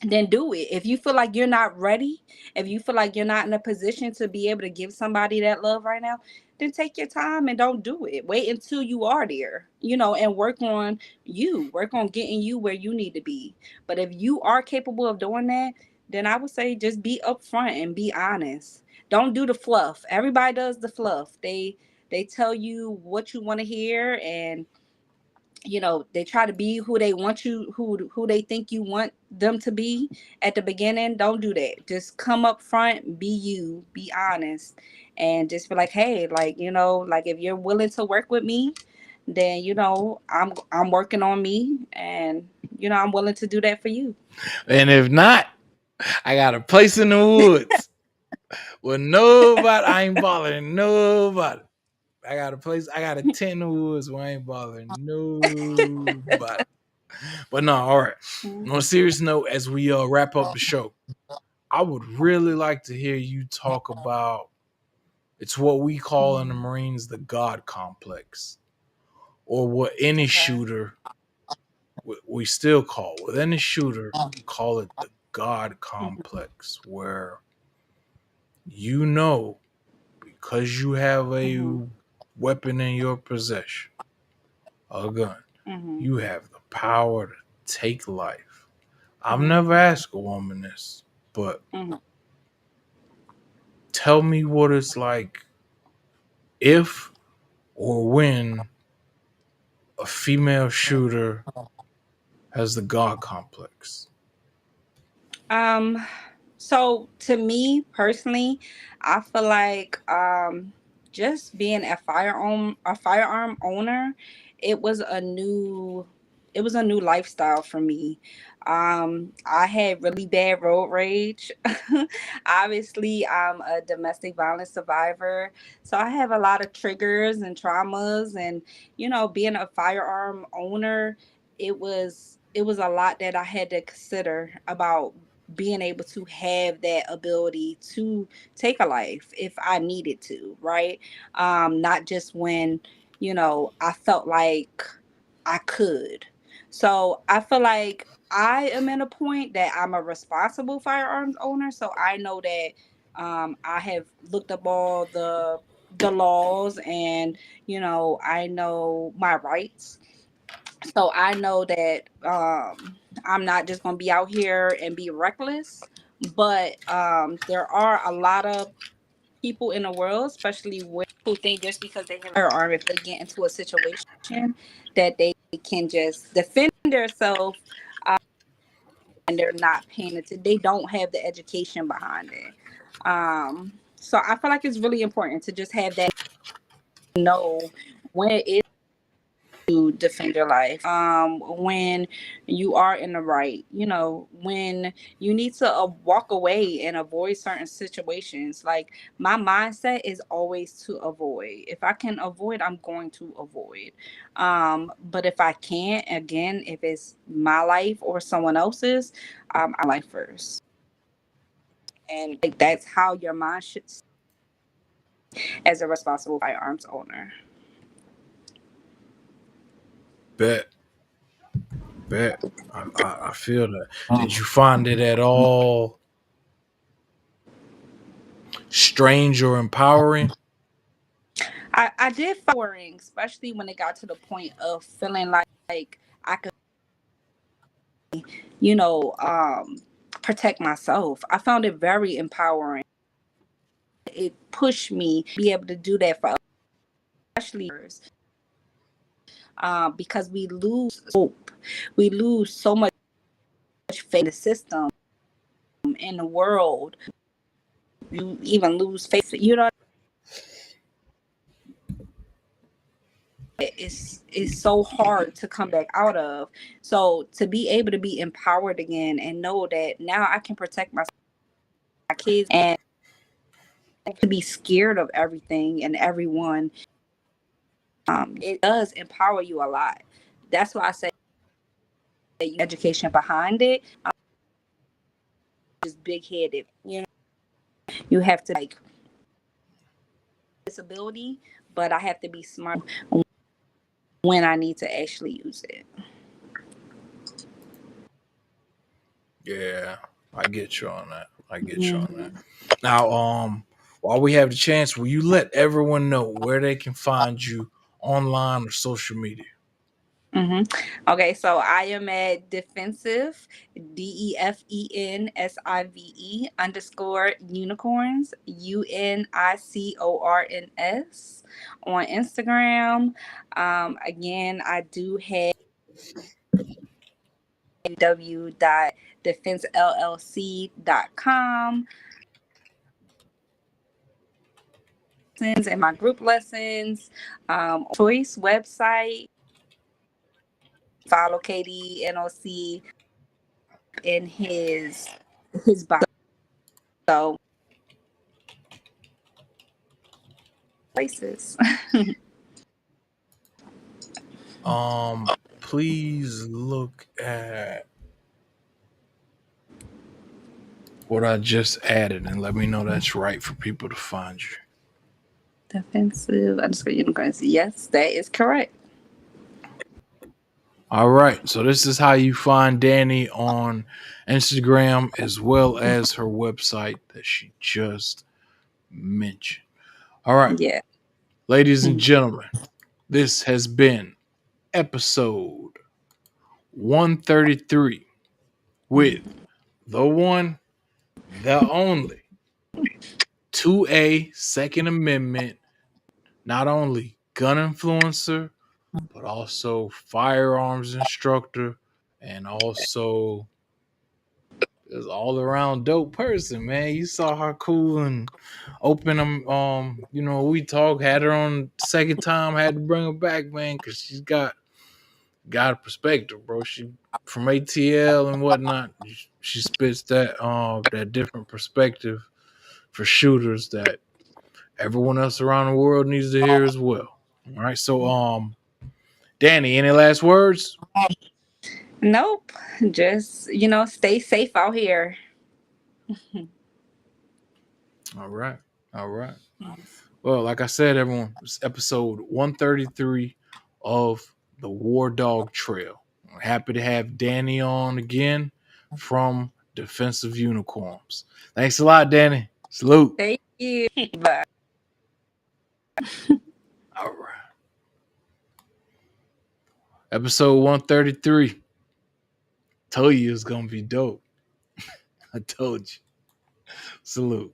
then do it. If you feel like you're not ready, if you feel like you're not in a position to be able to give somebody that love right now, then take your time and don't do it. Wait until you are there, and work on you, work on getting you where you need to be. But if you are capable of doing that, then I would say just be upfront and be honest. Don't do the fluff. Everybody does the fluff. They tell you what you want to hear, and they try to be who they want you, who they think you want them to be at the beginning. Don't do that. Just come up front, be you, be honest, and just be like, hey, like if you're willing to work with me, then I'm working on me, and I'm willing to do that for you.
And if not, I got a place in the woods where nobody, I ain't bothering nobody. I got a place. I got a tent in the woods where I ain't bothering nobody. But no, all right. On a serious note, as we wrap up the show, I would really like to hear you talk about it's what we call in the Marines the God complex, or what any
Okay.
shooter we still call with any shooter we call it the God complex, where you know because you have
Mm-hmm.
a weapon in your possession, a gun,
Mm-hmm.
you have the power to take life. I've never
Mm-hmm.
asked a woman this, but
Mm-hmm.
tell me what it's like if or when a female shooter has the God complex.
Um, so to me personally, I feel like just being a firearm owner, it was a new it was a new lifestyle for me. I had really bad road rage. Obviously, I'm a domestic violence survivor, so I have a lot of triggers and traumas, and being a firearm owner, it was a lot that I had to consider about being able to have that ability to take a life if I needed to, right? Not just when, I felt like I could. So I feel like I am at a point that I'm a responsible firearms owner. So I know that I have looked up all the laws, and I know my rights. So I know that I'm not just going to be out here and be reckless, but there are a lot of people in the world, especially women, who think just because they have a firearm, if they get into a situation, that they can just defend themselves, and they're not paying attention. They don't have the education behind it. So I feel like it's really important to just have that, know when it is to defend your life, when you are in the right, when you need to walk away and avoid certain situations. Like, my mindset is always to avoid. If I can avoid, I'm going to avoid. But if I can't, again, if it's my life or someone else's, I life first. And like, that's how your mind should, as a responsible firearms owner.
Bet, bet. I feel that. Did you find it at all strange or empowering?
I did following, especially when it got to the point of feeling like I could, you know, um, protect myself. I found it very empowering. It pushed me to be able to do that for others, especially others, because we lose hope. We lose so much faith in the system, in the world. You even lose faith. It's so hard to come back out of. So to be able to be empowered again and know that now I can protect my kids, and to be scared of everything and everyone, it does empower you a lot. That's why I say that education behind it, is big headed. You have to, like, disability, but I have to be smart when I need to actually use it.
Yeah, I get you on that. I get you on that.
Mhm.
Now, while we have the chance, will you let everyone know where they can find you online or social media?
hmm Okay, so I am at defensive, DEFENSIVE _unicorns, UNICORNS, on Instagram. Again, I do have www.defensellc.com and my group lessons, choice website. Follow KDNOC in his bio. So places.
Please look at what I just added and let me know that's right for people to find you.
Defensive underscore unicorns. Yes, that is correct.
All right. So this is how you find Danny on Instagram as well as her website that she just mentioned. All right.
Yeah.
Ladies and gentlemen, this has been episode 133 with the one, the only 2A Second Amendment, not only gun influencer, but also firearms instructor and also is all around dope person, man. You saw her cool and open them. We talked, had her on second time, had to bring her back, man, because she's got a perspective, bro. She from ATL and whatnot. She spits that different perspective for shooters that everyone else around the world needs to hear as well. All right, so Danny, any last words?
Nope. Just, stay safe out here.
All right, all right. Well, like I said, everyone, it's episode 133 of the WarDawg Trail. I'm happy to have Danny on again from Defensive Unicorns. Thanks a lot, Danny. Salute.
Thank you. Bye.
All right. Episode 133. Told you it was going to be dope. I told you. Salute.